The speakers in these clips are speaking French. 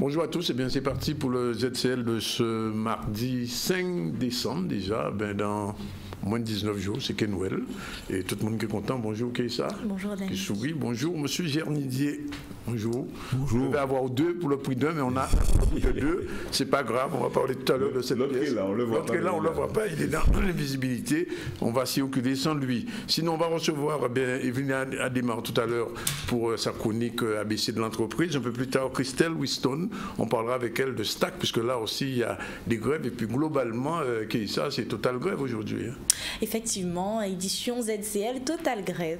Bonjour à tous, et bien c'est parti pour le ZCL de ce mardi 5 décembre déjà, dans moins de 19 jours, c'est qu'est Noël. Et tout le monde qui est content, bonjour Keïssa. Bonjour Daniel. Qui sourit, bonjour Monsieur Gernidier. Bonjour. Bonjour. On va avoir deux pour le prix d'un, mais on a un prix de deux. C'est pas grave, on va parler tout à l'heure de cette pièce. L'autre est là, on ne le voit pas, il est dans l'invisibilité. On va s'y occuper sans lui. Sinon, on va recevoir Evelyne Adémar tout à l'heure pour sa chronique ABC de l'entreprise. Un peu plus tard, Christelle Winston. On parlera avec elle de Stack, puisque là aussi, il y a des grèves. Et puis globalement, Keïssa, c'est total grève aujourd'hui. Effectivement, édition ZCL, totale grève.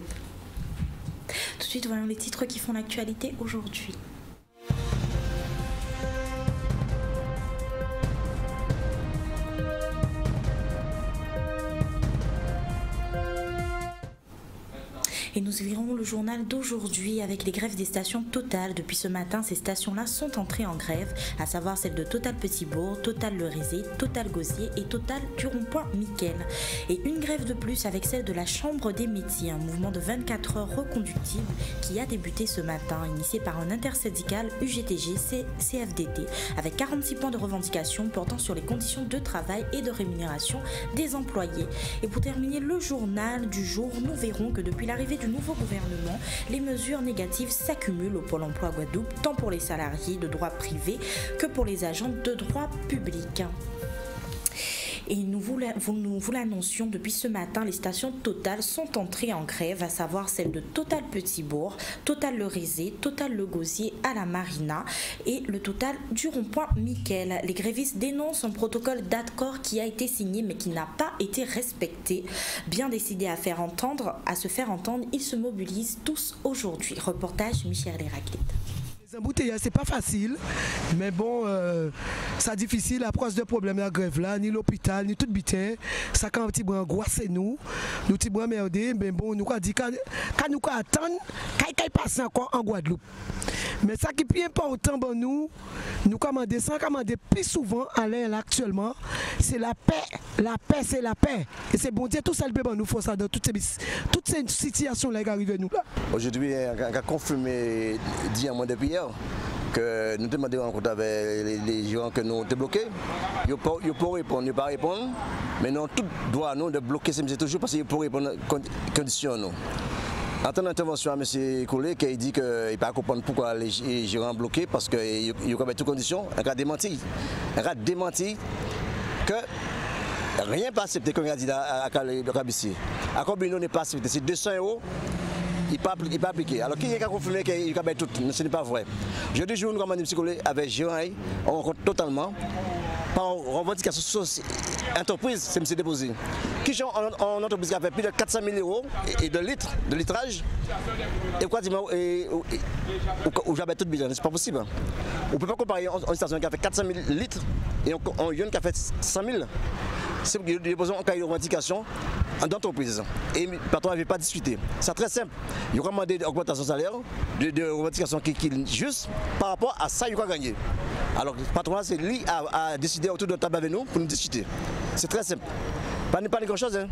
Tout de suite, voyons les titres qui font l'actualité aujourd'hui. Et nous verrons le journal d'aujourd'hui avec les grèves des stations Total. Depuis ce matin, ces stations-là sont entrées en grève, à savoir celles de Total Petit-Bourg, Total Le Rézé, Total Gosier et Total du Rond-Point Mickel. Et une grève de plus avec celle de la Chambre des métiers, un mouvement de 24 heures reconductible qui a débuté ce matin, initié par un intersyndical UGTG-CFDT, avec 46 points de revendication portant sur les conditions de travail et de rémunération des employés. Et pour terminer le journal du jour, nous verrons que depuis l'arrivée du nouveau gouvernement, les mesures négatives s'accumulent au Pôle emploi Guadeloupe, tant pour les salariés de droit privé que pour les agents de droit public. Et nous vous l'annoncions depuis ce matin, les stations Total sont entrées en grève, à savoir celles de Total Petit-Bourg, Total Le Rézé, Total Le Gosier à la Marina et le Total du Rond-Point Mickel. Les grévistes dénoncent un protocole d'accord qui a été signé mais qui n'a pas été respecté. Bien décidés à se faire entendre, ils se mobilisent tous aujourd'hui. Reportage Michel Héraclite. Les embouteillages, c'est pas facile, mais bon, c'est difficile à cause de problèmes de la grève là, ni l'hôpital, ni tout bitin. Ça quand un petit brin angoissé nous petits brin merdé, mais bon, nous avons dit quand nous attendre, qu'il passe encore en Guadeloupe. Mais ça qui est plus important pour nous commandons ça, commander plus souvent à l'air actuellement, c'est la paix. La paix, c'est la paix. Et c'est bon Dieu, tout ça le peut nous faut ça dans toutes ces situations là qui arrivent à nous là. Aujourd'hui, on a confirmé diamant depuis hier que nous demandons en compte avec les gens que nous avons bloqués. Ils peuvent répondre, ils ne peuvent pas répondre. Mais nous, tout droit nous de bloquer, c'est toujours parce qu'ils peuvent répondre aux conditions. Nous. En tant d'intervention à M. Collet, qui dit qu'il ne peut pas comprendre pourquoi les gérants ont bloqué, parce qu'il y a toutes conditions, il a démenti. Il a démenti que rien n'est pas accepté comme il a dit à Kabici. À combien n'est pas accepté, c'est 200 €. Il n'est pas appliqué. Alors, qui a confirmé qu'il a tout? Ce n'est pas vrai. Jeudi jour, nous avons dit avec Gérard, on rencontre totalement. Par revendication entreprise, c'est M. déposé. Qui sont en entreprise qui a fait plus de 400 000 € et de litres, de litrage, et quoi dire, où j'avais tout besoin, c'est pas possible. On ne peut pas comparer une station qui a fait 400 000 litres et une qui a fait 100 000. C'est pour déposer un cahier de revendication d'entreprise. Et le patron n'avait pas discuté. C'est très simple. Il a demandé une augmentation de salaire, de revendication qui est juste par rapport à ça qu'il a gagné. Alors le patron, c'est lui qui a décidé autour de la table avec nous pour nous discuter. C'est très simple. Pas grand chose. Hein.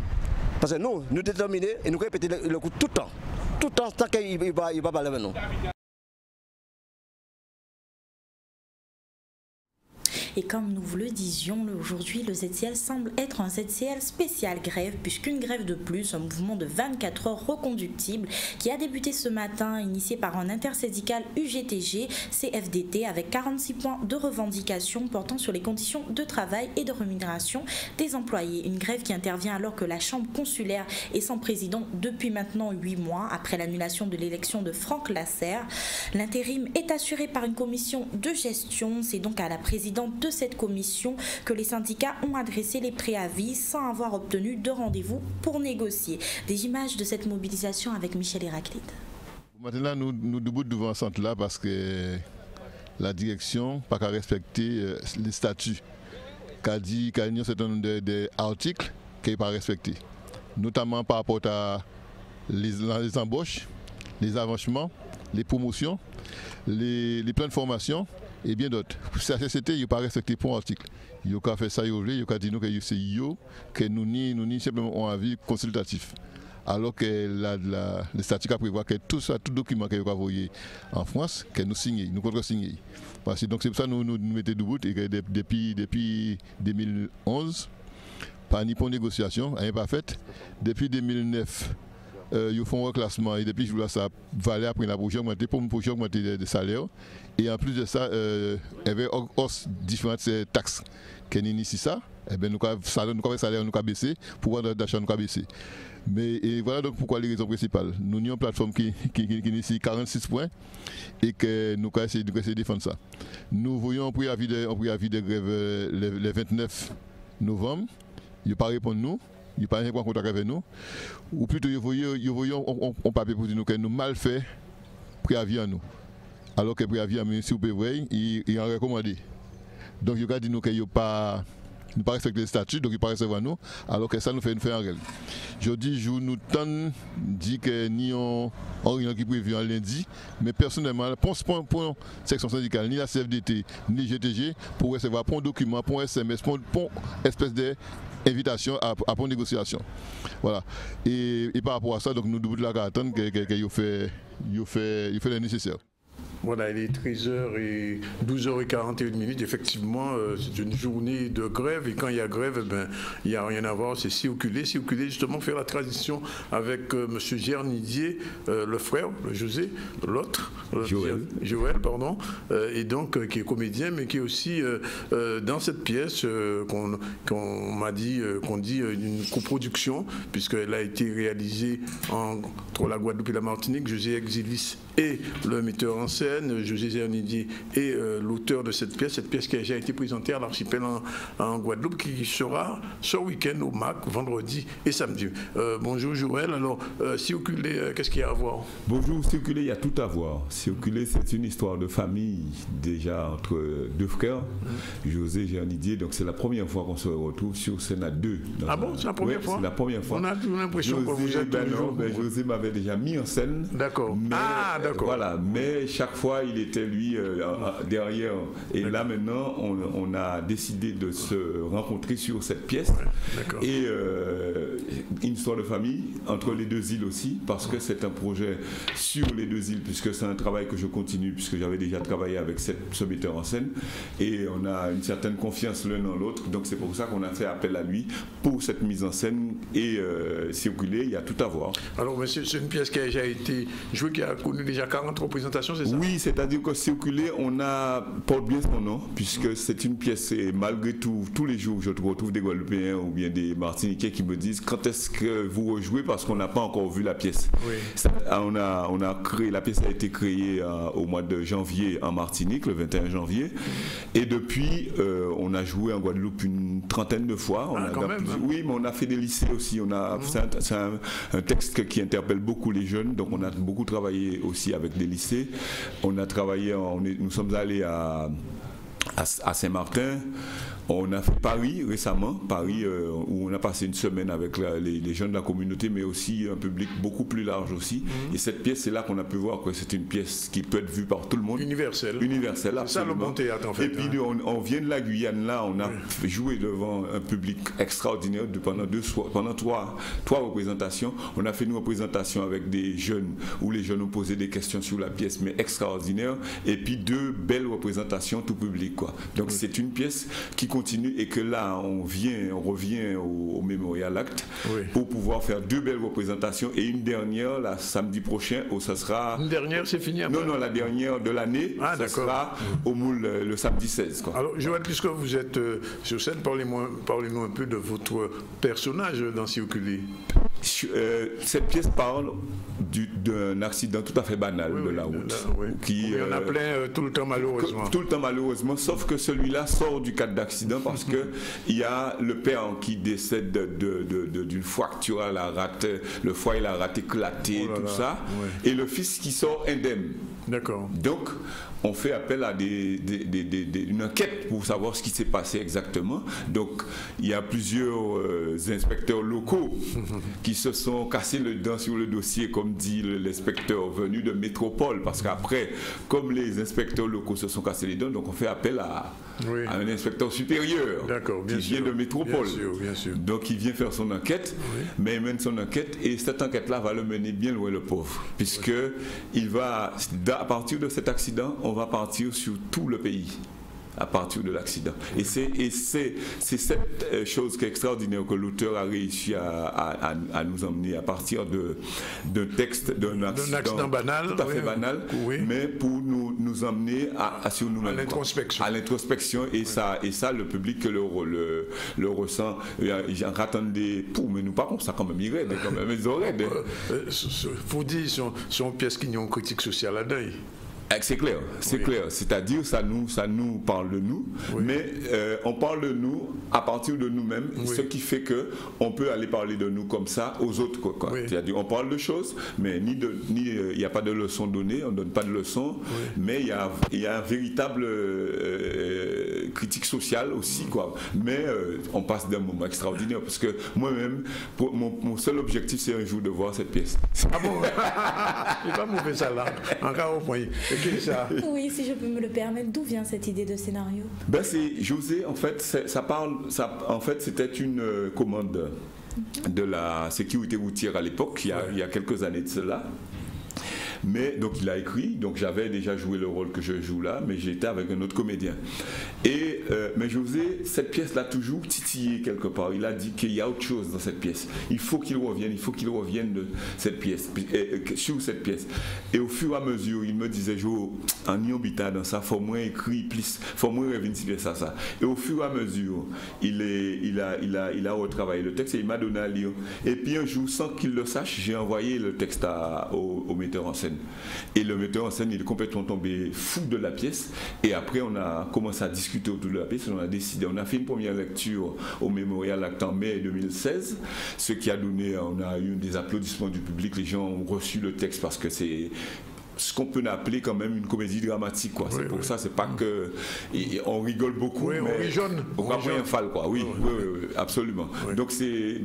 Parce que nous déterminés et nous répétons le coup tout le temps. Tout le temps, tant qu'il ne va pas parler avec nous. Et comme nous vous le disions, aujourd'hui, le ZCL semble être un ZCL spécial grève, puisqu'une grève de plus, un mouvement de 24 heures reconductible, qui a débuté ce matin, initié par un intersyndical UGTG-CFDT, avec 46 points de revendication portant sur les conditions de travail et de rémunération des employés. Une grève qui intervient alors que la Chambre consulaire est sans président depuis maintenant 8 mois, après l'annulation de l'élection de Franck Lasserre. L'intérim est assuré par une commission de gestion. C'est donc à la présidente de cette commission que les syndicats ont adressé les préavis sans avoir obtenu de rendez-vous pour négocier. Des images de cette mobilisation avec Michel Héraclite. Maintenant, nous debout devant ce centre-là parce que la direction n'a pas respecté les statuts. Qu'a dit qu'il y a un certain nombre d'articles qui n'est pas respecté, notamment par rapport à les embauches, les avancements, les promotions, les plans de formation et bien d'autres. La société n'a pas respecté pour l'article. Il a fait ça, il a dit que c'est eux que nous ni simplement un avis consultatif. alors que le statut prévoit que tout document que vous envoyé en France, que nous signons, nous contre-signons. Parce que donc c'est pour ça que nous mettons debout et que depuis 2011, pas ni pour négociation, rien pas fait. Depuis 2009, ils font un reclassement et depuis là ça valait après la projet augmenter pour augmenter des salaires. Et en plus de ça, il y avait hausse différentes taxes qui initient ça. Eh bien, nous avons salaire nous a baissé, pouvoir d'achat nous a baissé. Mais et voilà donc pourquoi les raisons principales. Nous avons une plateforme qui initie 46 points et que nous avons essayé de défendre ça. Nous voyons un préavis de grève le 29 novembre. Il n'a pas répondu nous. Il n'a pas rien contact avec nous. Ou plutôt, il voyons un papier pour dire nous que nous mal fait préavis à nous. Alors que préavis à M. Pévrey, il a recommandé. Donc, il a dit nous qu'il n'a pas respecté le statut, donc il ne pas recevoir nous, alors que ça nous fait une fin en règle. Je dis, nous dit que ni en réunion qui prévu en lundi, mais personnellement, pour section syndicale, ni la CFDT, ni GTG, pour recevoir un document, un SMS, pour espèce d'invitation à une négociation. Voilà. Et par rapport à ça, donc nous devons attendre qu'il fait le nécessaire. Voilà, il est 13h et 12h41. Effectivement, c'est une journée de grève. Et quand il y a grève, il n'y a rien à voir. C'est circuler, justement, faire la transition avec M. Gernidier, le frère, José, l'autre, Joël, pardon, et donc qui est comédien, mais qui est aussi dans cette pièce qu'on m'a dit, qu'on dit une coproduction, puisqu'elle a été réalisée entre la Guadeloupe et la Martinique. José Exilis et le metteur en scène, José Gernidier, et l'auteur de cette pièce qui a déjà été présentée à l'archipel en Guadeloupe, qui sera ce week-end au MAC, vendredi et samedi. Bonjour Joël, alors circuler, qu'est-ce qu'il y a à voir? Bonjour, circuler, il y a tout à voir. Circuler, c'est une histoire de famille déjà entre deux frères, José Gernidier, donc c'est la première fois qu'on se retrouve sur scène à deux. Ah bon, c'est la première fois? C'est la première fois. On a toujours l'impression que vous êtes toujours... José m'avait déjà mis en scène. D'accord. D'accord. Voilà, mais chaque fois il était lui derrière. Et là maintenant on a décidé de se rencontrer sur cette pièce. Et une histoire de famille entre les deux îles aussi, parce que c'est un projet sur les deux îles, puisque c'est un travail que je continue, puisque j'avais déjà travaillé avec ce metteur en scène. Et on a une certaine confiance l'un dans l'autre. Donc c'est pour ça qu'on a fait appel à lui pour cette mise en scène et circuler. Il y a tout à voir. Alors c'est une pièce qui a déjà été jouée, qui a connu déjà 40 représentations, c'est ça? Oui, c'est-à-dire que circuler, porte bien son nom, puisque c'est une pièce, et malgré tout, tous les jours, je retrouve des Guadeloupéens ou bien des Martiniquais qui me disent quand est-ce que vous rejouez, parce qu'on n'a pas encore vu la pièce. Oui. La pièce a été créée au mois de janvier en Martinique, le 21 janvier, et depuis, on a joué en Guadeloupe une trentaine de fois. Oui, mais on a fait des lycées aussi. C'est un texte qui interpelle beaucoup les jeunes, donc on a beaucoup travaillé aussi avec des lycées. On a travaillé, nous sommes allés à Saint-Martin. On a fait Paris récemment, où on a passé une semaine avec les jeunes de la communauté, mais aussi un public beaucoup plus large aussi. Et cette pièce, c'est là qu'on a pu voir que c'est une pièce qui peut être vue par tout le monde. Universelle. Universelle, absolument. C'est ça le bon théâtre en fait. Et puis on vient de la Guyane, là, on a joué devant un public extraordinaire pendant trois représentations. On a fait une représentation avec des jeunes, où les jeunes ont posé des questions sur la pièce, mais extraordinaire. Et puis 2 belles représentations tout public, quoi. Donc c'est une pièce qui continue, et que là on revient au Memorial Act pour pouvoir faire 2 belles représentations, et une dernière là samedi prochain où ça sera... Une dernière, c'est fini après? Non, la dernière de l'année, ça sera au Moule le samedi 16, quoi. Alors Joël, puisque vous êtes sur scène, parlez-nous un peu de votre personnage dans Circuler. Cette pièce parle d'un accident tout à fait banal de la route. Il y en a plein tout le temps malheureusement. Tout le temps malheureusement, sauf que celui-là sort du cadre d'accident parce qu'il y a le père qui décède d'une fracture à la rate, le foie il a rate éclaté, et le fils qui sort indemne. D'accord. Donc, on fait appel à une enquête pour savoir ce qui s'est passé exactement. Donc, il y a plusieurs inspecteurs locaux qui se sont cassés le dent sur le dossier, comme dit l'inspecteur venu de métropole. Parce qu'après, comme les inspecteurs locaux se sont cassés les dents, donc on fait appel appel à un inspecteur supérieur qui vient de métropole. Bien sûr. Donc il vient faire son enquête, mais il mène son enquête et cette enquête-là va le mener bien loin, le pauvre, puisque il va, à partir de cet accident, on va partir sur tout le pays. À partir de l'accident. Et c'est cette chose qui est extraordinaire que l'auteur a réussi à nous emmener à partir d'un texte, d'un accident banal, tout à fait banal, mais pour nous emmener à sur nous-mêmes. À l'introspection. Et ça, le public le ressent. J'en attendais pour, mais nous pas comme ça quand même, il raide quand même, ils auraient. Faut dire, son pièce qui ont une critique sociale là-dedans. C'est clair, clair. C'est-à-dire, ça nous parle de nous, mais on parle de nous à partir de nous-mêmes, ce qui fait que on peut aller parler de nous comme ça aux autres. C'est-à-dire, on parle de choses, mais il n'y a pas de leçon donnée, on ne donne pas de leçon, mais il y a un véritable critique sociale aussi, Mais on passe d'un moment extraordinaire, parce que moi-même, mon seul objectif, c'est un jour de voir cette pièce. Ah bon? Il n'est pas mauvais ça là, encore au point. Oui, si je peux me le permettre, d'où vient cette idée de scénario? C'est José, en fait, c'était une commande de la sécurité routière à l'époque, il y a quelques années de cela. Mais donc il a écrit, donc j'avais déjà joué le rôle que je joue là, mais j'étais avec un autre comédien. Mais José, cette pièce l'a toujours titillé quelque part. Il a dit qu'il y a autre chose dans cette pièce. Il faut qu'il revienne de cette pièce, sur cette pièce. Et au fur et à mesure, il me disait, Jo, en y habitant dans ça, faut moins écrire plus, faut moins revenir sur ça. Et au fur et à mesure, il a retravaillé le texte et il m'a donné à lire. Et puis un jour, sans qu'il le sache, j'ai envoyé le texte au metteur en scène. Et le metteur en scène, il est complètement tombé fou de la pièce. Et après, on a commencé à discuter autour de la pièce. On a fait une première lecture au Mémorial Acte en mai 2016, ce qui a donné, on a eu des applaudissements du public. Les gens ont reçu le texte parce que c'est ce qu'on peut appeler quand même une comédie dramatique, c'est pour ça, c'est pas que on rigole beaucoup, mais on va rien fall, oui, absolument. Donc c'est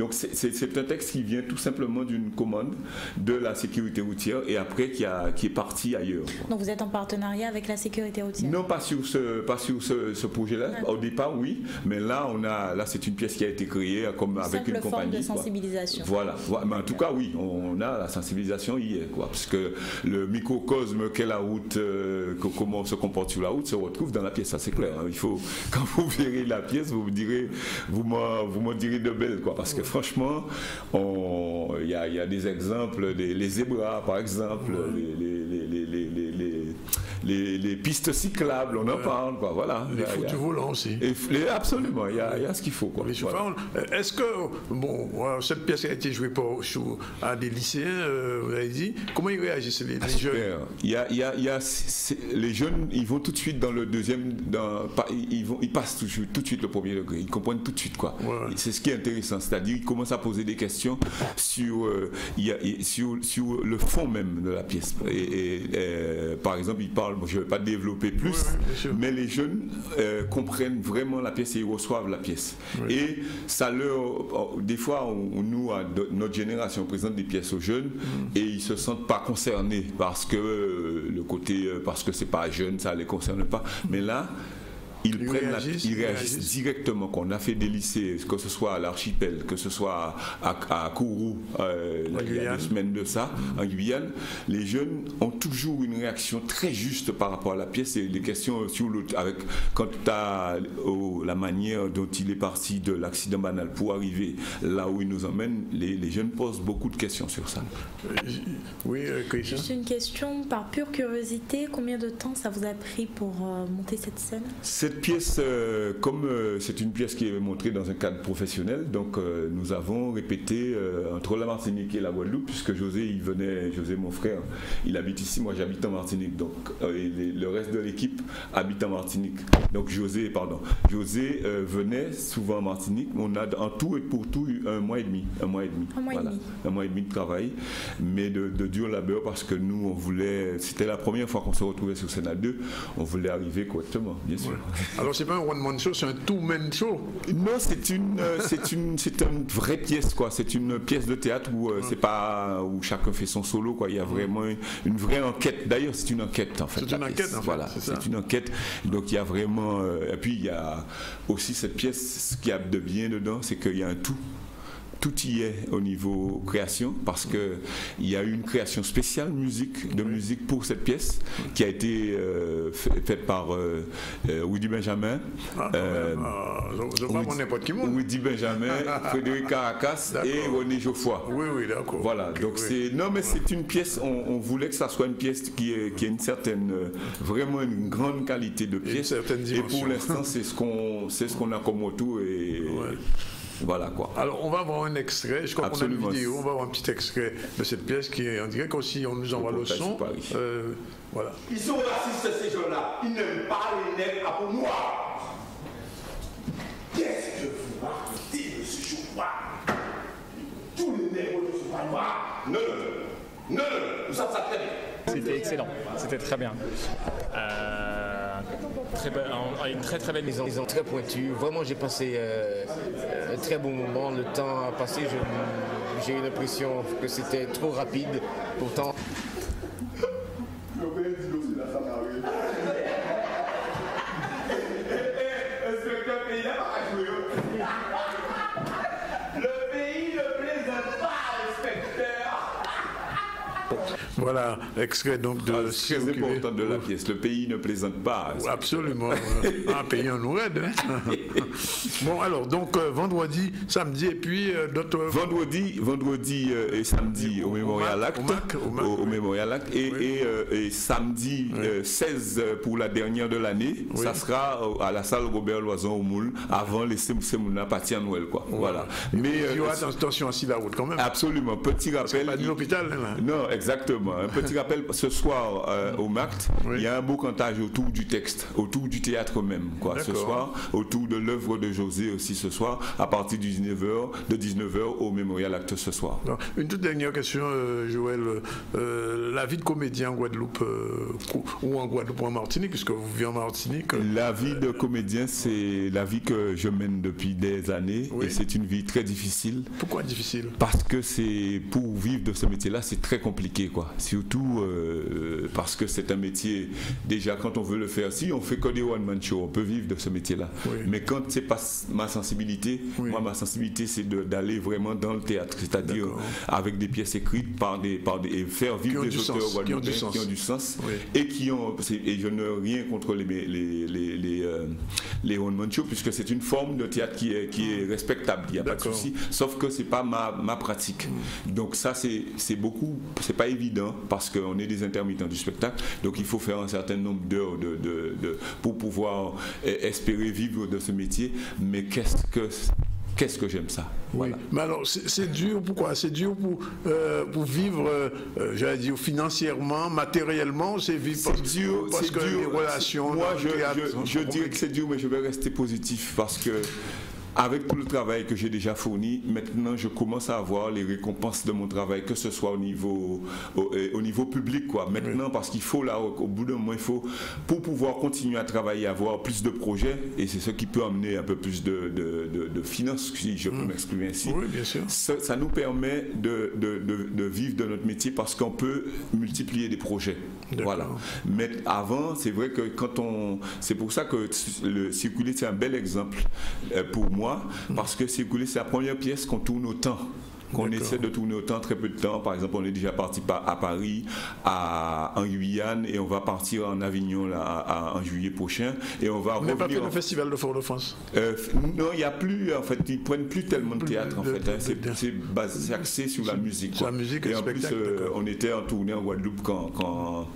un texte qui vient tout simplement d'une commande de la sécurité routière et après qui est parti ailleurs. Donc vous êtes en partenariat avec la sécurité routière? Non, pas sur ce projet-là. Au départ, oui, mais là c'est une pièce qui a été créée comme avec une compagnie. Forme de sensibilisation. Voilà. Mais en tout cas, oui, on a la sensibilisation hier, parce que le microcosme qu'est la route, comment on se comporte sur la route, se retrouve dans la pièce, ça c'est clair. Il faut, quand vous verrez la pièce, vous me direz de belles, parce que franchement, il y a des exemples, les zébras par exemple, les pistes cyclables, on en parle, voilà. Les fauteuils volants aussi. Absolument, il y a ce qu'il faut, Est-ce que, cette pièce a été jouée à des lycéens, vous avez dit, comment ils réagissent les jeunes? Les jeunes, ils vont tout de suite dans le deuxième, ils passent tout de suite le premier degré, ils comprennent tout de suite C'est ce qui est intéressant, c'est-à-dire ils commencent à poser des questions sur le fond même de la pièce. Par exemple, ils parlent, je ne vais pas développer plus, mais les jeunes comprennent vraiment la pièce et ils reçoivent la pièce. Et ça des fois, nous, à notre génération, on présente des pièces aux jeunes et ils ne se sentent pas concernés parce que parce que c'est pas jeune, ça les concerne pas. Mais là, ils réagissent directement. On a fait des lycées, que ce soit à l'Archipel, que ce soit à Kourou, il y a 2 semaines de ça, en Guyane, les jeunes ont toujours une réaction très juste par rapport à la pièce et les questions sur quant à la manière dont il est parti de l'accident banal pour arriver là où il nous emmène, les jeunes posent beaucoup de questions sur ça. Oui, juste une question, par pure curiosité, combien de temps ça vous a pris pour monter cette scène? Cette pièce, comme c'est une pièce qui est montrée dans un cadre professionnel, donc nous avons répété entre la Martinique et la Guadeloupe, puisque José, mon frère, il habite ici, moi j'habite en Martinique, donc le reste de l'équipe habite en Martinique. Donc José venait souvent en Martinique, on a en tout et pour tout eu un mois et demi de travail, mais de dur labeur parce que nous on voulait, c'était la première fois qu'on se retrouvait sur scène à 2, on voulait arriver correctement, bien sûr. Alors c'est pas un one-man show, c'est un two-man show. Non, c'est une vraie pièce, quoi. C'est une pièce de théâtre où c'est pas où chacun fait son solo, quoi. Il y a vraiment une vraie enquête. D'ailleurs, c'est une enquête en fait. C'est une enquête, en fait. Voilà, c'est une enquête. Donc il y a vraiment. Et puis il y a aussi cette pièce. Ce qu'il y a de bien dedans, c'est qu'il y a un tout. Tout y est au niveau création parce qu'il y a eu une création spéciale de musique pour cette pièce qui a été faite par Woody Benjamin. Je crois mon n'importe qui monde. Woody Benjamin, Frédéric Caracas et René Geoffroy. Oui, d'accord. Voilà, donc mais c'est une pièce, on voulait que ça soit une pièce qui ait une certaine, vraiment une grande qualité de pièce. Et pour l'instant, c'est ce qu'on a comme retour et... Voilà quoi. Alors on va avoir un extrait, je crois qu'on a une vidéo, on va avoir un petit extrait de cette pièce qui est, on dirait qu'aussi on nous envoie le son. Voilà. Ils sont racistes ces gens-là, ils n'aiment pas les nègres à peau noire. Qu'est-ce que vous racontez, monsieur Choupa? Tous les nègres ne sont pas noirs. Non, nous savons ça très bien. C'était excellent, c'était très bien. Une très belle maison. Ils ont très pointu. Vraiment, j'ai passé un très bon moment. Le temps a passé. J'ai eu l'impression que c'était trop rapide. Pourtant. Voilà, extrait donc de... très important de la pièce, le pays ne plaisante pas. Absolument, un pays en nous aide. Bon alors, donc vendredi, samedi et puis d'autres... Vendredi et samedi au Mémorial Acte, au Mémorial Acte et samedi 16 pour la dernière de l'année, ça sera à la salle Robert Loison au Moule avant les Semouna partie à Noël quoi. Voilà. Mais il y aura attention aussi la route quand même. Absolument, petit rappel. Pas de l'hôpital là. Non, exactement. Un petit rappel, ce soir au MACT, il y a un beau cantage autour du texte, autour du théâtre même, quoi. Ce soir, autour de l'œuvre de José aussi ce soir, à partir de 19h au Mémorial Acte ce soir. Non. Une toute dernière question, Joël. La vie de comédien en Guadeloupe ou en Guadeloupe ou en Martinique, puisque vous vivez en Martinique. La vie de comédien, c'est la vie que je mène depuis des années et c'est une vie très difficile. Pourquoi difficile? Parce que c'est pour vivre de ce métier-là, c'est très compliqué, quoi. Surtout parce que c'est un métier, déjà quand on veut le faire, si on fait que des one-man show, on peut vivre de ce métier-là. Mais quand c'est pas ma sensibilité, moi ma sensibilité c'est d'aller vraiment dans le théâtre, c'est-à-dire avec des pièces écrites et faire vivre des auteurs guadeloupéens qui ont du sens et qui ont, et je n'ai rien contre les one-man show puisque c'est une forme de théâtre qui est respectable, il n'y a pas de souci, sauf que c'est pas ma pratique. Donc ça c'est pas évident parce qu'on est des intermittents du spectacle, donc il faut faire un certain nombre d'heures pour pouvoir espérer vivre de ce métier, mais qu'est-ce que j'aime ça. Voilà. Mais alors c'est dur, pourquoi? C'est dur pour vivre, j'allais dire financièrement, matériellement, c'est vivre parce que les relations... Moi je dirais que c'est dur, mais je vais rester positif parce que avec tout le travail que j'ai déjà fourni, maintenant je commence à avoir les récompenses de mon travail, que ce soit au niveau public, quoi. Maintenant, parce qu'il faut là, au bout d'un moment, il faut, pour pouvoir continuer à travailler, avoir plus de projets, et c'est ce qui peut amener un peu plus de finances, si je peux m'exprimer ainsi. Oui, bien sûr. Ça nous permet de vivre de notre métier parce qu'on peut multiplier des projets. Voilà. Mais avant, c'est vrai que c'est pour ça que le Circuler, c'est un bel exemple pour moi. Parce que Circuler, c'est la première pièce qu'on tourne autant. Qu'on essaie de tourner autant, très peu de temps. Par exemple, on est déjà parti à Paris, en Guyane, et on va partir en Avignon là, en juillet prochain. Et on va revenir. Vous n'avez pas fait le festival de Fort-de-France? Non, il n'y a plus, en fait, ils ne prennent plus tellement de théâtre, en fait. C'est axé sur la musique. Sur la musique et en plus, on était en tournée en Guadeloupe quand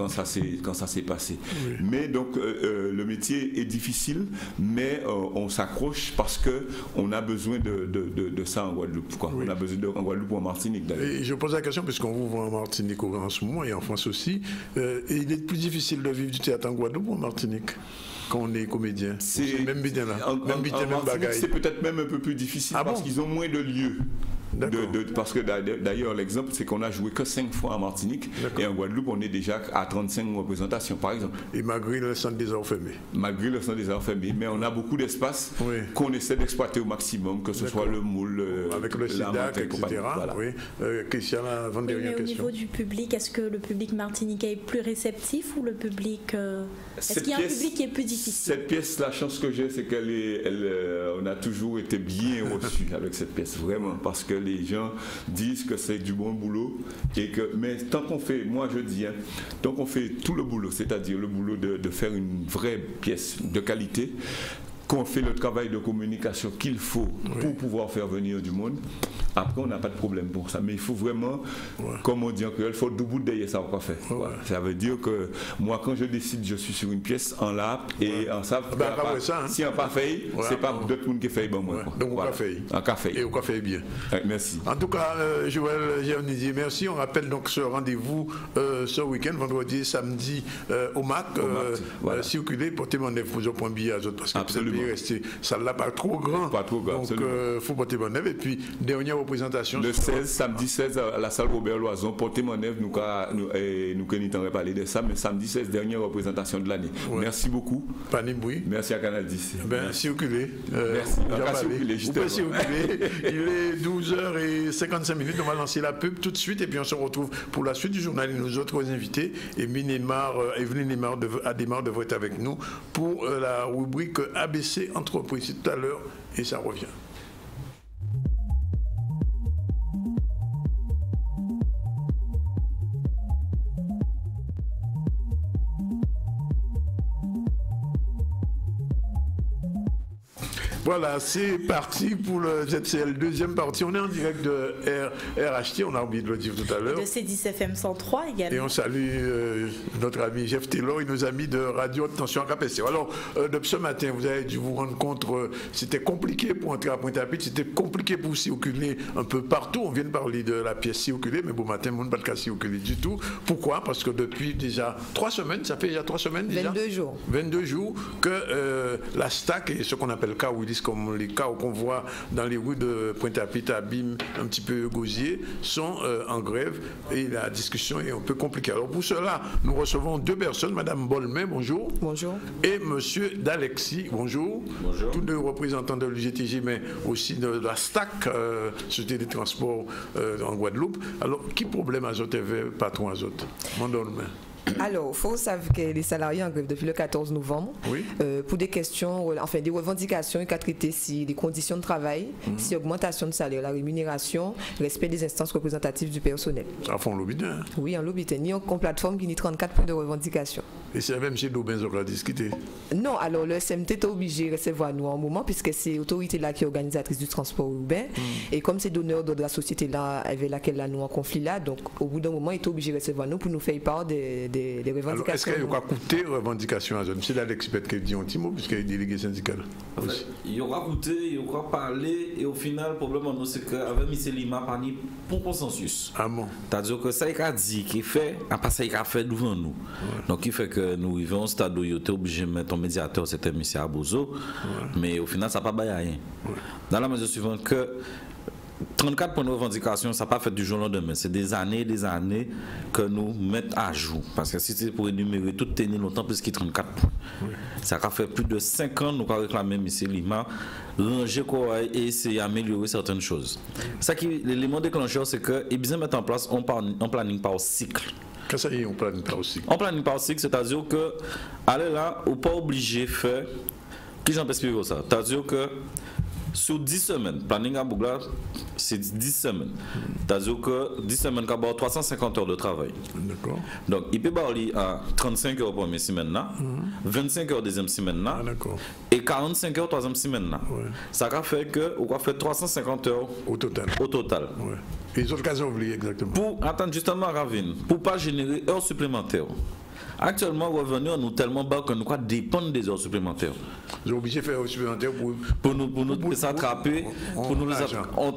ça s'est passé. Oui. Mais donc, le métier est difficile, mais on s'accroche parce qu'on a besoin de ça en Guadeloupe, quoi. On a besoin en Guadeloupe ou en Martinique d'ailleurs. Et je pose la question puisqu'on vous voit en Martinique en ce moment et en France aussi. Et il est plus difficile de vivre du théâtre en Guadeloupe ou en Martinique quand on est comédien? C'est même bien là. En Martinique, c'est peut-être même un peu plus difficile parce qu'ils ont moins de lieux. parce que d'ailleurs, l'exemple, c'est qu'on a joué que 5 fois en Martinique et en Guadeloupe, on est déjà à 35 représentations, par exemple. Et malgré le centre des arts fermés. Malgré le centre des arts fermés, mais on a beaucoup d'espace qu'on essaie d'exploiter au maximum, que ce soit le moule, avec le SIDAC, etc. Voilà. Oui. Christian, avant dernière question. Au niveau du public, est-ce que le public martiniquais est plus réceptif ou le public... Est-ce qu'il y a un public qui est plus difficile? Cette pièce, la chance que j'ai, c'est on a toujours été bien reçus avec cette pièce, vraiment, parce que les gens disent que c'est du bon boulot, mais tant qu'on fait, moi je dis, tant qu'on fait tout le boulot, c'est-à-dire le boulot de faire une vraie pièce de qualité, qu'on fait le travail de communication qu'il faut pour pouvoir faire venir du monde, après on n'a pas de problème pour ça. Mais il faut vraiment, comme on dit en créole, il faut debout derrière ça qu'on fait. Ça veut dire que moi quand je décide, je suis sur une pièce en lap et en ça, si on pas fait, c'est pas d'autres monde qui fait bon moi. Donc on fait. En café. Et on fait bien. Merci. En tout cas, Joël Giannidi, merci. On rappelle donc ce rendez-vous ce week-end, vendredi, samedi au MAC. Circuler, portez mon neuf pour point billet à autres parce que absolument. Rester ça là pas trop grand. Pas trop grand. Donc faut porter mon neuf et puis dernière représentation le 16 samedi 16 à la salle Robert Loison, portez mon neuf nous connaissons parler de ça, mais samedi 16 dernière représentation de l'année. Merci beaucoup. Paniboui. Merci à Canal 10. Circuler. Merci. Vous pouvez circuler. Il est 12h55. On va lancer la pub tout de suite et puis on se retrouve pour la suite du journal et nos autres invités. Evelyne Neymar devrait être avec nous pour la rubrique ABC Entreprise tout à l'heure et ça revient. Voilà, c'est parti pour le ZCL, deuxième partie. On est en direct de RHT, on a oublié de le dire tout à l'heure. De C10FM 103 également. Et on salue notre ami Jeff Taylor et nos amis de Radio Attention à KPC. Alors, depuis ce matin, vous avez dû vous rendre compte, c'était compliqué pour entrer à Pointe-à-Pitre, c'était compliqué pour circuler un peu partout. On vient de parler de la pièce circuler, mais bon matin, on n'a pas de cas circuler du tout. Pourquoi? Parce que depuis déjà 3 semaines, ça fait déjà 3 semaines déjà 22 jours. 22 jours que la STAC et ce qu'on appelle car comme les cas qu'on voit dans les rues de Pointe-à-Pitre, Abîme, un petit peu Gosier, sont en grève et la discussion est un peu compliquée. Alors pour cela, nous recevons 2 personnes, Madame Bolmet, bonjour. Bonjour. Et Monsieur D'Alexis, bonjour. Bonjour. Tous 2 représentants de l'UGTG, mais aussi de la STAC, Société des Transports en Guadeloupe. Alors, qui problème Azote patron Azote? Alors, il faut savoir que les salariés en grève depuis le 14 novembre, pour des questions, enfin des revendications, ils ont traité si les conditions de travail, si augmentation de salaire, la rémunération, respect des instances représentatives du personnel. Ça fait un lobby d'un. Oui, un lobby d'un. Ni en plateforme qui a 34 points de revendication. Et c'est même chez Daubin qu'on a discuté? Non, alors le SMT est obligé de recevoir nous en moment, puisque c'est l'autorité là qui est organisatrice du transport urbain. Et comme c'est donneur de la société là avec laquelle nous en conflit là, donc au bout d'un moment, il est obligé de recevoir nous pour nous faire part des revendications. Alors, est-ce qu'il y aura coûté revendication à zone? C'est là l'expert qui dit un petit mot, puisqu'il est délégué syndical. Il y aura coûté, il y aura parlé, et au final, le problème, c'est qu'avec M. Lima, pas ni pour consensus. Ah bon? C'est-à-dire que ça, il a dit qu'il fait, après ça, il a fait devant nous. Donc, il fait que nous vivons au stade où il était obligé de mettre un médiateur, c'était M. Abozo, mais au final, ça n'a pas baillé rien. Dans la mesure suivante que 34 points de revendication, ça n'a pas fait du jour au lendemain. C'est des années que nous mettons à jour. Parce que si c'est pour énumérer tout tenir longtemps, plus qu'il 34 points. Ça a fait plus de 5 ans, nous avons réclamé M. Lima, ranger quoi et essayer d'améliorer certaines choses. Ça qui l'élément déclencheur, c'est qu'il a besoin de mettre en place un planning par cycle. Qu'est-ce que ça y est, on planning par cycle? On planning par cycle, c'est-à-dire que, allez là, on n'est pas obligé de faire. Qui j'en peux expliquer ça? C'est-à-dire que, sur 10 semaines, planning à Bougla, c'est 10 semaines. C'est-à-dire que 10 semaines, il y a 350 heures de travail. D'accord. Donc, il peut parler à 35 heures première semaine, 25 heures deuxième semaine, et 45 heures troisième semaine. Ça a fait que, on a fait 350 heures au total. Et les autres cas ont oublié exactement. Pour attendre justement Ravine, pour ne pas générer heures supplémentaires. Actuellement, revenu nous tellement bas que nous dépendons des heures supplémentaires. Nous sommes obligés de faire des heures supplémentaires pour nous s'attraper, pour nous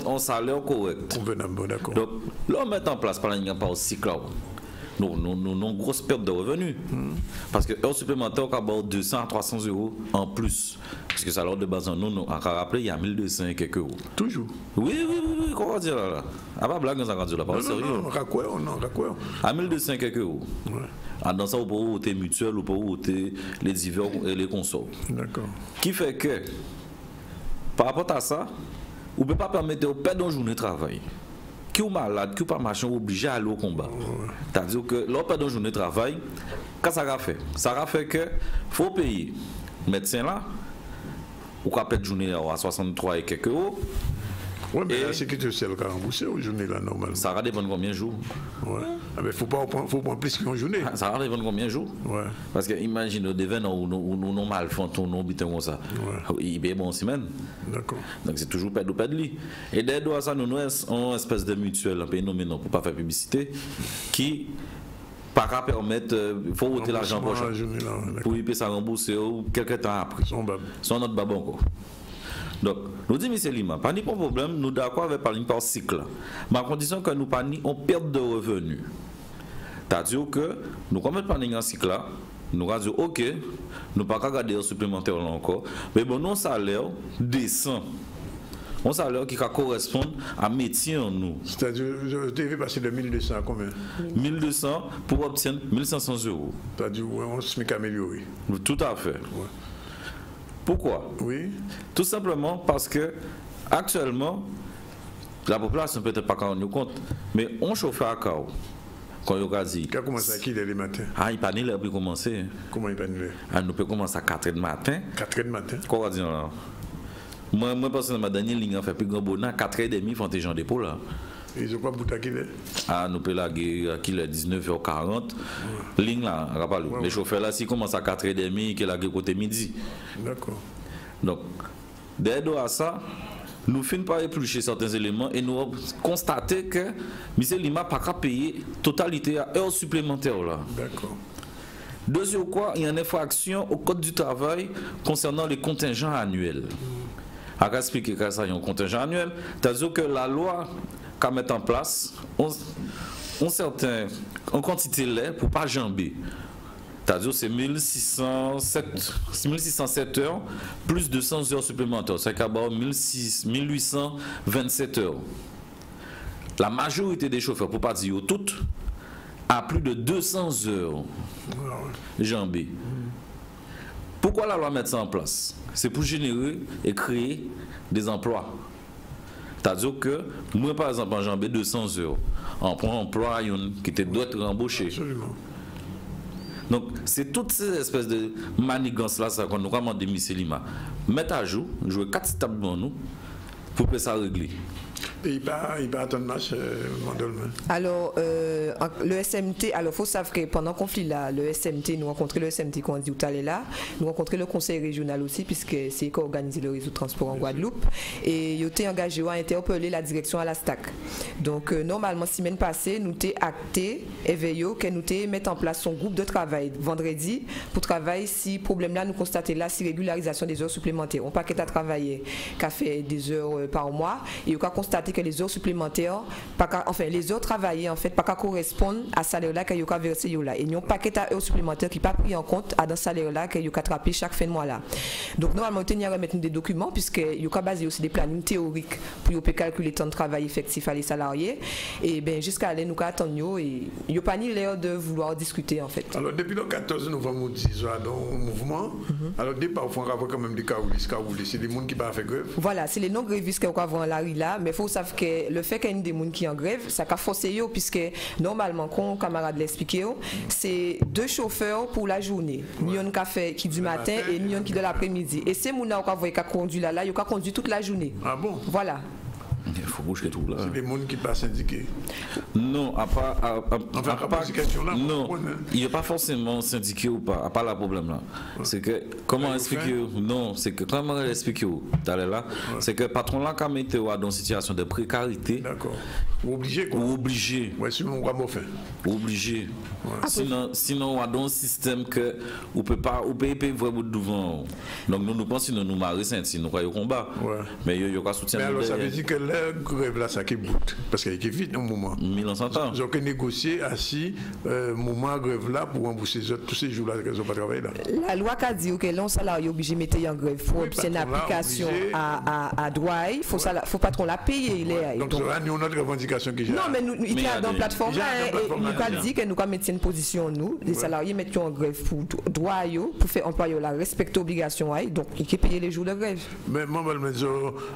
en salaire correct. D'accord. Donc, là, on met en place par la cycle. nous avons une grosse perte de revenus. Parce que heure supplémentaire, on a 200 à 300 euros en plus. Parce que ça l'ordre de base en nous, on a rappelé, il y a 1200 et quelques euros. Toujours. Oui, comment dire là? Ah, pas blague dans un radio là, pas sérieux. Non, raccord. À 1200 et quelques euros. Ouais. Dans ça, on peut voter mutuel, on peut voter les divers et les consorts. D'accord. Qui fait que, par rapport à ça, on ne peut pas permettre de perdre une journée de travail. Qui est malade, qui n'est pas machin, obligé à aller au combat. C'est-à-dire que l'on perd une journée de travail, qu'est-ce que ça a fait? Ça a fait que faut payer médecin là, ou qu'on perd une journée à 63 et quelques euros. Oui, mais la sécurité sociale a remboursé aux journées là, normalement. Ça va dépendre combien de jours? Ouais. Ah, mais faut prendre plus qu'une journée. Ça va dépendre combien de jours? Ouais. Parce que imagine, au devant, on mal font, on habite comme ça. Il paye bon semaine. D'accord. Donc c'est toujours perdre ou perdre lui. Et derrière ça, nous avons une espèce de mutuelle, un pays nommé non, pour ne pas faire publicité, qui pas permettre, il faut voter l'argent prochain. Pour y payer ça rembourser quelques temps après. Son notre baba encore. Donc, nous disons, M. Lima, pas de problème, nous d'accord avec parler par cycle. Mais à condition que nous pas on perte de revenus. C'est-à-dire que nous, comme nous parlons en cycle là, nous allons dire, ok, nous ne pouvons pas garder un supplémentaire là encore, mais bon, nos salaires descend. Un salaire qui correspond à métier en nous. C'est-à-dire, je devais passer de 1200 à combien? 1200 pour obtenir 1500 euros. C'est-à-dire, on se met amélioré. Tout à fait. Ouais. Pourquoi? Oui. Tout simplement parce que actuellement, la population peut-être pas quand on nous compte, mais on chauffe à Kao. Quand il a dit. Quand commence à qui les matins? Ah, il pas ni l'heure pour commencer. Comment il pas ni l'heure? Ah, nous peut commencer à 4h du matin. 4h du matin? Quoi va dire là? Moi personnellement, dernière ligne a fait plus grand bonheur, 4h30, ils font des gens dépôt là. Ils ont pas bout à qui est? Ah, nous peut la guerre à qui est 19h40. Ligne là, rappelez-vous. Les chauffeurs là, s'ils commencent à 4h30, qui est la guerre côté midi. D'accord. Donc, derrière ça, nous finissons par éplucher certains éléments et nous constater que M. Lima n'a pas payé totalité à heures supplémentaires là. D'accord. Deuxième quoi, il y a une infraction au Code du travail concernant les contingents annuels. À expliquer que ça, il y a un contingent annuel, c'est-à-dire que la loi qu'à mettre en place, on quantité de lait pour pas jamber. C'est-à-dire c'est 1607 heures plus 200 heures supplémentaires. C'est qu'à bord 1827 heures. La majorité des chauffeurs, pour ne pas dire toutes, a plus de 200 heures jambées. Pourquoi la loi met ça en place? C'est pour générer et créer des emplois. C'est-à-dire que moi, par exemple, en jambé 200 heures, on prend un emploi qui doit être embauché. Absolument. Donc, c'est toutes ces espèces de manigances-là qu'on nous ramène de M. Lima. Mettre à jour, jouer 4 tables dans nous, pour que ça régler. Et il va attendre match, Mandolman. Alors, le SMT, alors il faut savoir que pendant le conflit là, le SMT, nous rencontrons le SMT qu'on dit tout à l'heure là, nous rencontrons le conseil régional aussi, puisque c'est qui organise le réseau de transport en Guadeloupe, et il était engagé à interpeller la direction à la STAC. Donc, normalement, semaine passée, nous avons acté, éveillé, que nous avons mis en place son groupe de travail vendredi pour travailler si problème là, nous constatons là, si régularisation des heures supplémentaires. On paquet à travailler, qu'a fait des heures par mois, et on a constaté que les heures supplémentaires, les heures travaillées en fait, pas correspondent à ce salaire là qu'il y a versé là. Et il y a un paquet d'heures supplémentaires qui n'est pas pris en compte à dans ce salaire là qu'il y a attrapé chaque fin de mois là. Donc normalement, il y a remettre des documents puisque il y a basé aussi des plannings théoriques pour calculer le temps de travail effectif à les salariés. Et bien jusqu'à là, nous attendons et il n'y a pas ni l'air de vouloir discuter en fait. Alors depuis le 14 novembre, nous disons dans le mouvement, alors des parfois on voit quand même des caroulistes, c'est des gens qui ne pas fait grève. Voilà, c'est les non-grévistes qui ont avant la rue là, mais il faut savoir que le fait qu'il y ait des gens qui en grève, ça a forcé puisque normalement, comme camarade l'expliquait, c'est 2 chauffeurs pour la journée. Ni un café qui du matin et ni un qui de l'après-midi. Et ces gens qui conduit là, ils ont conduit toute la journée. Ah bon? Voilà. Il faut bouger tout là. C'est des gens qui ne sont pas syndiqués. Non, non, il n'y a pas forcément syndiqué ou pas, à part le problème là. C'est que, comment expliquer? Non, c'est que, comment expliquer là? C'est que le patron là, quand il est dans une situation de précarité. D'accord. Ou obligé quoi? Ou obligé. Ouais, sinon on va m'offrir. Obligé. Sinon, on a dans un système que on peut pas, on peut payer vraiment devant. Donc nous pensons que nous marions, nous croyons au combat. Mais il y a un soutien. Mais alors ça veut dire que grève là, ça qui bout. Parce qu'il est vite au moment. 1100 ans. Ils ont négocié assis, moment grève là, pour rembourser tous ces jours-là qu'ils n'ont pas travaillé là. La loi qui a dit que l'on salarié est obligé de mettre en grève pour c'est une application à droit, il faut patron la payer. Donc, nous, notre revendication qui non, mais nous, il y a dans la plateforme là, et nous avons dit que nous avons mis une position, nous, les salariés mettent en grève pour droit, pour faire employer la respecter l'obligation, donc il faut payer les jours de grève. Mais moi,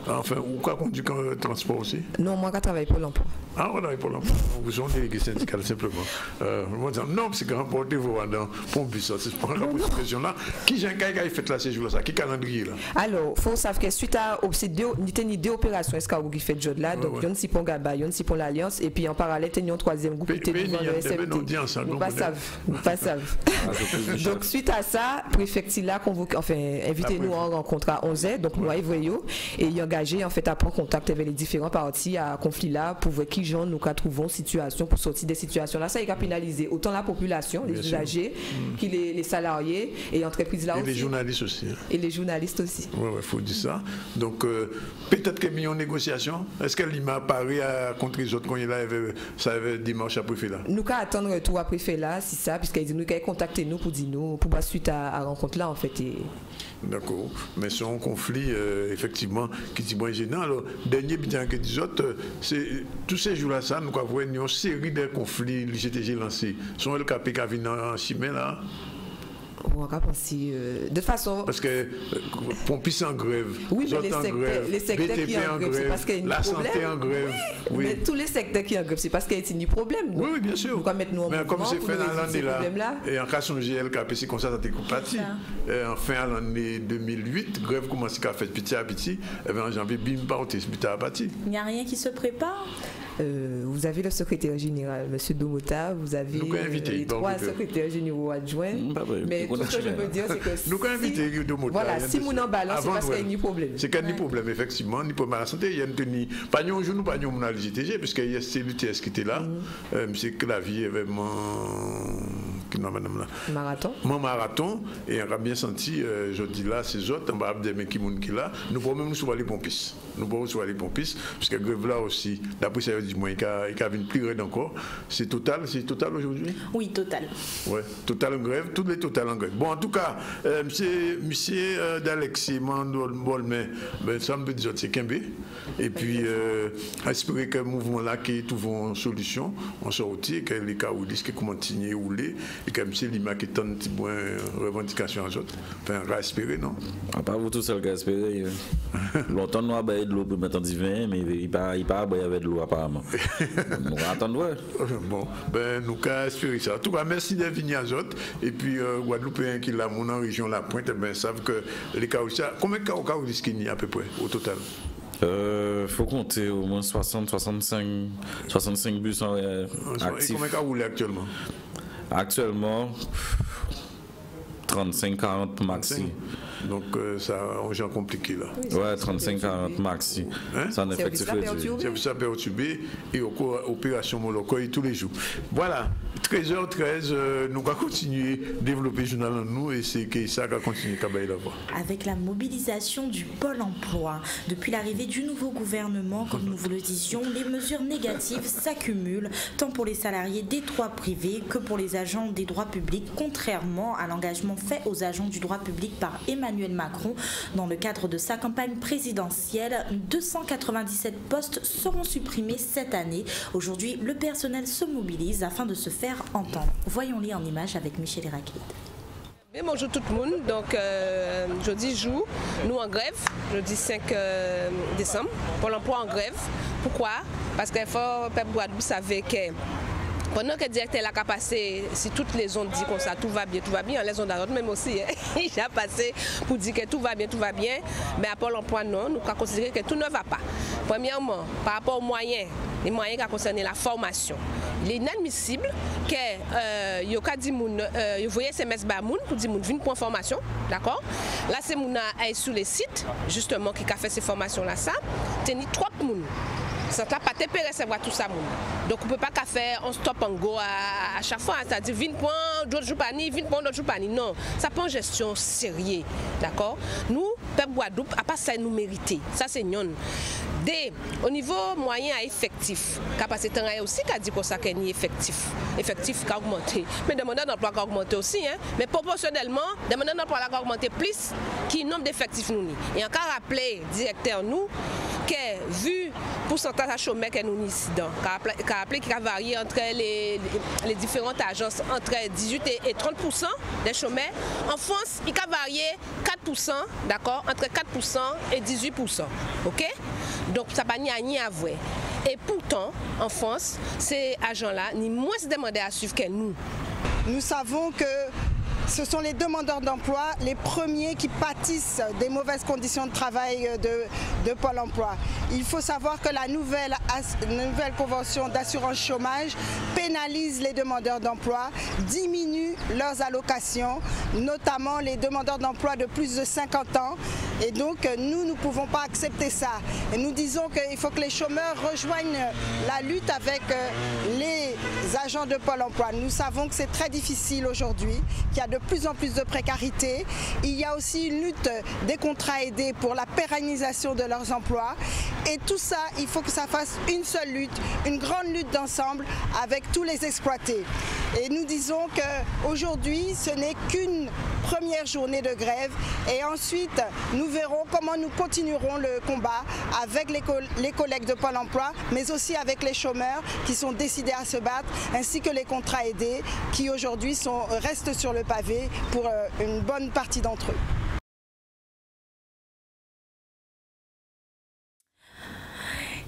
enfin, ou quoi conduit le transport aussi? Non, moi, je travaille pour l'emploi. Ah, on travaille pour l'emploi. Vous êtes délégué syndical simplement. Non, c'est quand portez-vous dans Pompis, c'est pas la position là. Qui j'ai un cas qui a fait là ces jours-là, qui calendrier là? Alors, il faut savoir que suite à deux opérations escargot qui fait job là, donc il y a un Sipon Gaba, il y a un Sipon l'Alliance, et puis en parallèle, il y a un troisième groupe qui était devant le SMT. Nous pas savent. Donc suite à ça, préfecture là convoqué, enfin invité nous en rencontre à 11h, donc nous avons et il engagé en fait à prendre contact avec les différents partis à conflit là pour voir qui gens nous trouvons situation pour sortir des situations là. Ça il a pénalisé autant la population, les usagers, que les salariés et entreprises là et aussi. Les journalistes aussi. Et les journalistes aussi. Oui, il faut dire ça. Donc peut-être qu'il y a une négociation. Est-ce qu'elle m'a parlé contre les autres quand il avait ça avait dimanche à préfet là? Nous qu'à attendre retour à préfet là, c'est ça, puisqu'il dit nous qu'à contacter nous pour dire nous pour suite à rencontre là en fait. D'accord. Mais c'est un conflit effectivement qui dit bon gênant. Alors dernier bien que des autres, c'est tous ces jours-là ça nous avons une série de conflits que j'ai lancés. Sont le KP qui a venu en Chimay là. On va penser de façon. Parce que Pompis en grève, oui, mais les secteurs qui en grève, c'est parce qu'il y a un problème. La santé en grève. Oui. Mais tous les secteurs qui en grève, c'est parce qu'il y a un problème. Oui, bien sûr. Nous mettre nous en mais comme c'est fait dans l'année là, et en cas de GLKP, c'est comme ça, ça t'est parti. En fin de l'année 2008, grève commence à faire petit à petit. Et en janvier, bim, parti, petit à petit. Il n'y a rien qui se prépare. Vous avez le secrétaire général, M. Domota, vous avez les 3 secrétaires généraux adjoints. Mais tout ce que je veux dire, c'est que nous avons invité Domota. Voilà, si nous en balance, c'est parce qu'il y a un problème. C'est qu'il y a un problème, effectivement. Ni pour la santé, il y a une pas nous, nous pas nous à l'IGTG, parce qu'il y a CLTS qui était là. M. Clavier, vraiment. Mon marathon, et on a bien senti, je dis là, ces autres, on va avoir des qui là. Nous pouvons même nous les pompis. Nous pouvons nous les pompis, parce que grève là aussi, d'après ça, il y a une plus grande encore. C'est total aujourd'hui? Oui, total. Oui, total en grève, tous les total en grève. Bon, en tout cas, monsieur d'Alexis Bolmer, ça me peut dire c'est Kembe. Et puis, espérer que le mouvement là qui trouve une solution, on sortit, que les cas où disent qu'ils continuent à rouler, et que monsieur Lima qui tente un petit point revendication aux autres. Enfin, on va espérer, non? Pas vous tout seul qui espérer. Longtemps, nous avons de l'eau pour mettre en divin, mais il pas avec de l'eau apparemment. Nous attendons. Bon, nous avons espéré ça. En tout cas, merci de venir aux autres. Et puis, Guadeloupéens qui là, mon région La Pointe, savent que les cas où ça. Combien de cas où disent qu'il y a à peu près au total? Faut compter au moins 65 bus en actifs. Et combien de cas roulent actuellement? Actuellement, 35-40 maxi. Donc ça a gens compliqué là. Oui, ouais, 35-40 maxi. Ça en effectif réduit. Service à perturbé et opération Molokoy tous les jours. Voilà, 13h13, nous allons continuer à développer le journal en nous et c'est que ça va continuer à la voix. Avec la mobilisation du Pôle emploi, depuis l'arrivée du nouveau gouvernement, comme nous vous le disions, les mesures négatives s'accumulent, tant pour les salariés des droits privés que pour les agents des droits publics, contrairement à l'engagement fait aux agents du droit public par Emmanuel Macron dans le cadre de sa campagne présidentielle. 297 postes seront supprimés cette année. Aujourd'hui, le personnel se mobilise afin de se faire entendre. Voyons-les en images avec Michel Héraclide. Bonjour tout le monde, donc jeudi jour, nous en grève, jeudi 5 décembre, pour l'emploi en grève. Pourquoi? Parce qu'il faut que le peuple Guadeloupe savait que pendant que le directeur a passé, si toutes les ondes disent comme ça, tout va bien, les ondes d'autres même aussi, il a passé pour dire que tout va bien, mais à Pôle emploi non, nous avons considéré que tout ne va pas. Premièrement, par rapport aux moyens, les moyens qui ont concerné la formation, il est inadmissible que vous voyez SMS Bamoun pour dire que vous pour formation, d'accord? Là, c'est mon sur les sites, justement, qui a fait ces formations-là, ça, tenir trop de monde. Ça n'a pas été recevoir tout ça. Donc on ne peut pas faire un stop and go à chaque fois. C'est-à-dire 20 points, d'autres jours pas ni, 20 points, d'autres jours pas ni. Non, ça prend une gestion sérieuse. D'accord? Nous, peuple Guadeloupe a pas ça nous mériter. Ça c'est non. Au niveau moyen à effectif, capacité aussi qu'a dit que ça qu'est ni effectif qui a augmenté. Mais demandeur d'emploi qui a augmenté aussi, hein. Mais proportionnellement, demandeur d'emploi qui a augmenté plus qui nombre d'effectifs nous. Et encore rappeler directeur nous que vu pourcentage à chômeurs que nous incident, qui a varié entre les différentes agences entre 18 et 30% des chômeurs. En France, il a varié 4%, d'accord, entre 4% et 18%. OK? Donc ça n'a ni à voir. Et pourtant, en France, ces agents-là, ni moins demandés à suivre que nous. Nous savons que ce sont les demandeurs d'emploi les premiers qui pâtissent des mauvaises conditions de travail de Pôle emploi. Il faut savoir que la nouvelle convention d'assurance chômage pénalise les demandeurs d'emploi, diminue leurs allocations, notamment les demandeurs d'emploi de plus de 50 ans. Et donc nous ne pouvons pas accepter ça. Et nous disons qu'il faut que les chômeurs rejoignent la lutte avec les agents de Pôle emploi. Nous savons que c'est très difficile aujourd'hui, qu'il y a de plus en plus de précarité. Il y a aussi une lutte des contrats aidés pour la pérennisation de leurs emplois. Et tout ça, il faut que ça fasse une seule lutte, une grande lutte d'ensemble avec tous les exploités. Et nous disons qu'aujourd'hui, ce n'est qu'une première journée de grève. Et ensuite, nous verrons comment nous continuerons le combat avec les collègues de Pôle emploi, mais aussi avec les chômeurs qui sont décidés à se battre, ainsi que les contrats aidés qui aujourd'hui restent sur le pavé pour une bonne partie d'entre eux.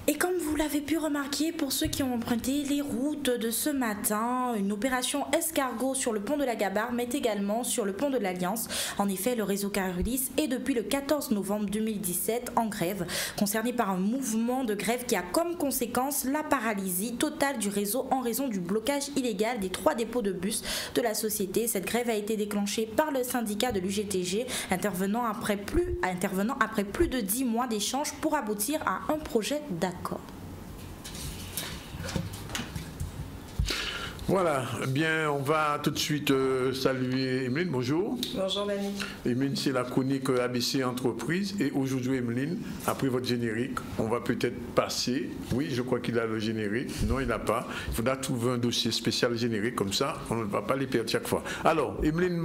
Et comme vous l'avez pu remarquer, pour ceux qui ont emprunté les routes de ce matin, une opération escargot sur le pont de la Gabarre, mais également sur le pont de l'Alliance. En effet, le réseau Carulis est depuis le 14 novembre 2017 en grève, concerné par un mouvement de grève qui a comme conséquence la paralysie totale du réseau en raison du blocage illégal des 3 dépôts de bus de la société. Cette grève a été déclenchée par le syndicat de l'UGTG, intervenant après plus de 10 mois d'échanges pour aboutir à un projet d'accord. Voilà, bien, on va tout de suite saluer Emeline. Bonjour. Bonjour, Dani. Emeline, c'est la chronique ABC Entreprise. Et aujourd'hui, Emeline, après votre générique, on va peut-être passer. Oui, je crois qu'il a le générique. Non, il n'a pas. Il faudra trouver un dossier spécial générique, comme ça, on ne va pas les perdre chaque fois. Alors, Emeline,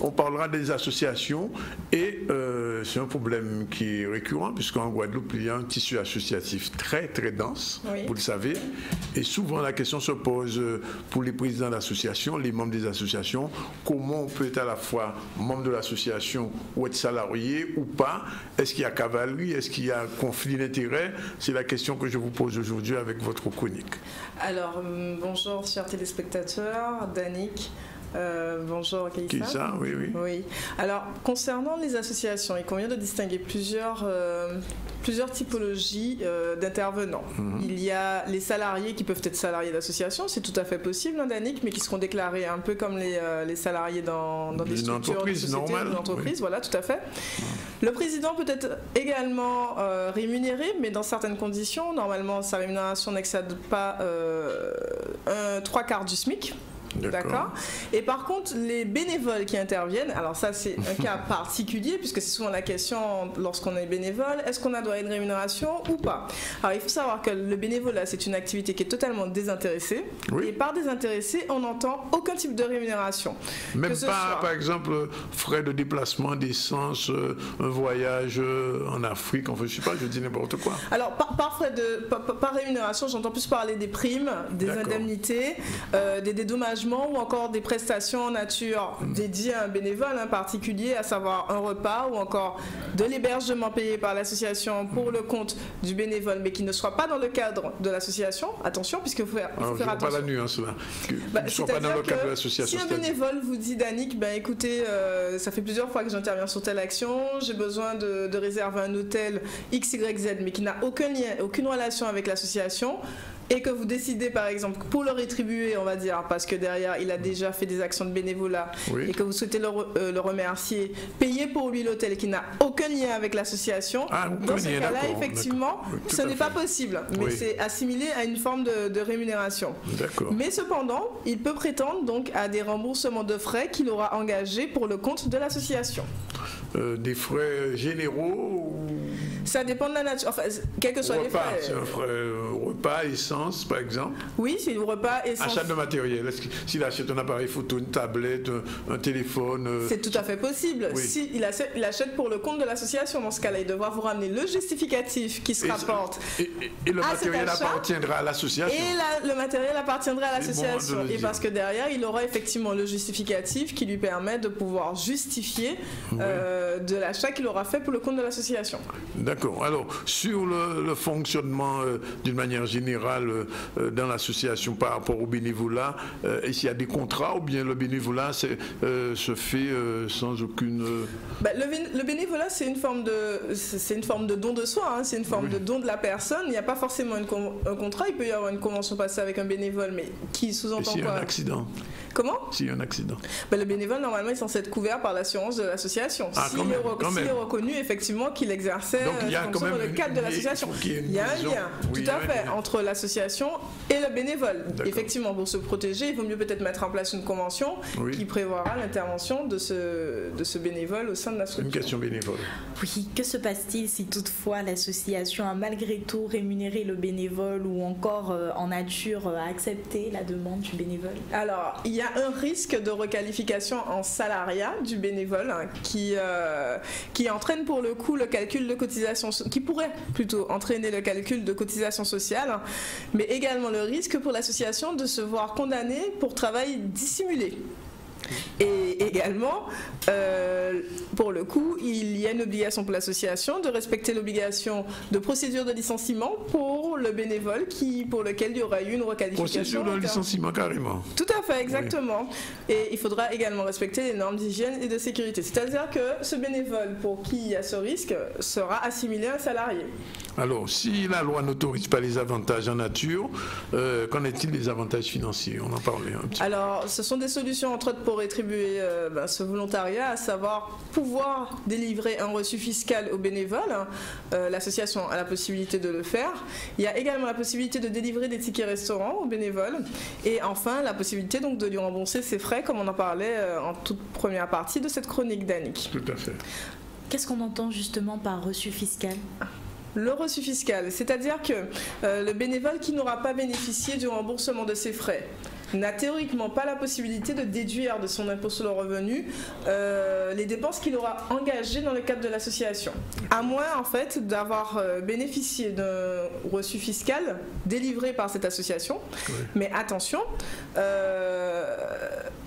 on parlera des associations. Et c'est un problème qui est récurrent, puisqu'en Guadeloupe, il y a un tissu associatif très, très dense, oui. Vous le savez. Et souvent, la question se pose pour les présidents d'associations, les membres des associations, comment on peut être à la fois membre de l'association ou être salarié ou pas? Est-ce qu'il y a cavalerie? Est-ce qu'il y a conflit d'intérêts? C'est la question que je vous pose aujourd'hui avec votre chronique. Alors, bonjour chers téléspectateurs, Danick. Bonjour Keïssa. Oui, oui. Oui. Alors, concernant les associations, il convient de distinguer plusieurs typologies d'intervenants. Il y a les salariés qui peuvent être salariés d'associations, c'est tout à fait possible, hein, Danick, mais qui seront déclarés un peu comme les salariés dans des structures de société, normale, une entreprise, oui. Voilà, tout à fait. Le président peut être également rémunéré, mais dans certaines conditions. Normalement, sa rémunération n'excède pas 3/4 du SMIC. D'accord. Et par contre, les bénévoles qui interviennent, alors ça c'est un cas particulier puisque c'est souvent la question lorsqu'on est bénévole, est-ce qu'on a droit à une rémunération ou pas? Alors il faut savoir que le bénévolat c'est une activité qui est totalement désintéressée, oui. Et par désintéressé on n'entend aucun type de rémunération. Même pas par exemple frais de déplacement, d'essence, un voyage en Afrique, enfin je sais pas, je dis n'importe quoi. Alors par rémunération j'entends plus parler des primes, des indemnités, des dédommagements ou encore des prestations en nature dédiées à un bénévole en particulier, à savoir un repas ou encore de l'hébergement payé par l'association pour le compte du bénévole, mais qui ne soit pas dans le cadre de l'association. Attention, puisqu'il faut faire attention. Pas la nuance là. Ne soit pas dans le cadre de l'association. Si un bénévole vous dit, Danick, ben écoutez, ça fait plusieurs fois que j'interviens sur telle action, j'ai besoin de réserver un hôtel XYZ, mais qui n'a aucun lien, aucune relation avec l'association, et que vous décidez par exemple pour le rétribuer, on va dire, parce que derrière il a déjà fait des actions de bénévolat, oui. Et que vous souhaitez le remercier, payer pour lui l'hôtel qui n'a aucun lien avec l'association, dans ce cas-là effectivement ce n'est pas possible, mais oui. C'est assimilé à une forme de rémunération. Mais cependant il peut prétendre donc à des remboursements de frais qu'il aura engagés pour le compte de l'association. des frais généraux Ça dépend de la nature, enfin, quels que soient les frais. C'est un frais repas, essence par exemple. Oui, c'est le repas, essence. Achat de matériel, s'il achète un appareil photo, une tablette, un téléphone... C'est tout à fait possible. Oui. S'il achète pour le compte de l'association, dans ce cas-là, il devra vous ramener le justificatif qui se rapporte et le matériel appartiendra à l'association. Et le matériel appartiendra à l'association. Et parce que derrière, il aura effectivement le justificatif qui lui permet de pouvoir justifier de l'achat qu'il aura fait pour le compte de l'association. D'accord. Alors, sur le fonctionnement d'une manière générale dans l'association par rapport au bénévolat, est-ce qu'il y a des contrats ou bien le bénévolat se fait sans aucune... Le bénévolat, c'est une forme de don de soi, hein. C'est une forme de don de la personne. Il n'y a pas forcément un contrat, il peut y avoir une convention passée avec un bénévole, mais qui sous-entend quoi? S'il y a un accident. Comment? S'il y a un accident. Le bénévole, normalement, est censé être couvert par l'assurance de l'association. S'il est reconnu, effectivement, qu'il exerçait dans le cadre de l'association. Il y a un lien, tout à fait, entre l'association et le bénévole. Effectivement, pour se protéger, il vaut mieux peut-être mettre en place une convention qui prévoira l'intervention de ce bénévole au sein de la structure. Une question bénévole. Oui, que se passe-t-il si toutefois l'association a malgré tout rémunéré le bénévole ou encore en nature a accepté la demande du bénévole? Alors, il y a un risque de requalification en salariat du bénévole qui entraîne pour le coup le calcul de cotisation, qui pourrait plutôt entraîner le calcul de cotisation sociale, mais également le risque pour l'association de se voir condamnée pour travail dissimulé. Et également, pour le coup, il y a une obligation pour l'association de respecter l'obligation de procédure de licenciement pour le bénévole pour lequel il y aura eu une requalification. Procédure de licenciement carrément. Tout à fait, exactement. Oui. Et il faudra également respecter les normes d'hygiène et de sécurité. C'est-à-dire que ce bénévole pour qui il y a ce risque sera assimilé à un salarié. Alors, si la loi n'autorise pas les avantages en nature, qu'en est-il des avantages financiers? On en parlait un petit peu. Alors, ce sont des solutions entre autres pour rétribuer ce volontariat, à savoir pouvoir délivrer un reçu fiscal aux bénévoles. L'association a la possibilité de le faire. Il y a également la possibilité de délivrer des tickets restaurants aux bénévoles. Et enfin, la possibilité donc de lui rembourser ses frais, comme on en parlait en toute première partie de cette chronique d'Annick. Tout à fait. Qu'est-ce qu'on entend justement par reçu fiscal ? Le reçu fiscal, c'est-à-dire que le bénévole qui n'aura pas bénéficié du remboursement de ses frais n'a théoriquement pas la possibilité de déduire de son impôt sur le revenu les dépenses qu'il aura engagées dans le cadre de l'association. À moins en fait d'avoir bénéficié d'un reçu fiscal délivré par cette association. Oui. Mais attention,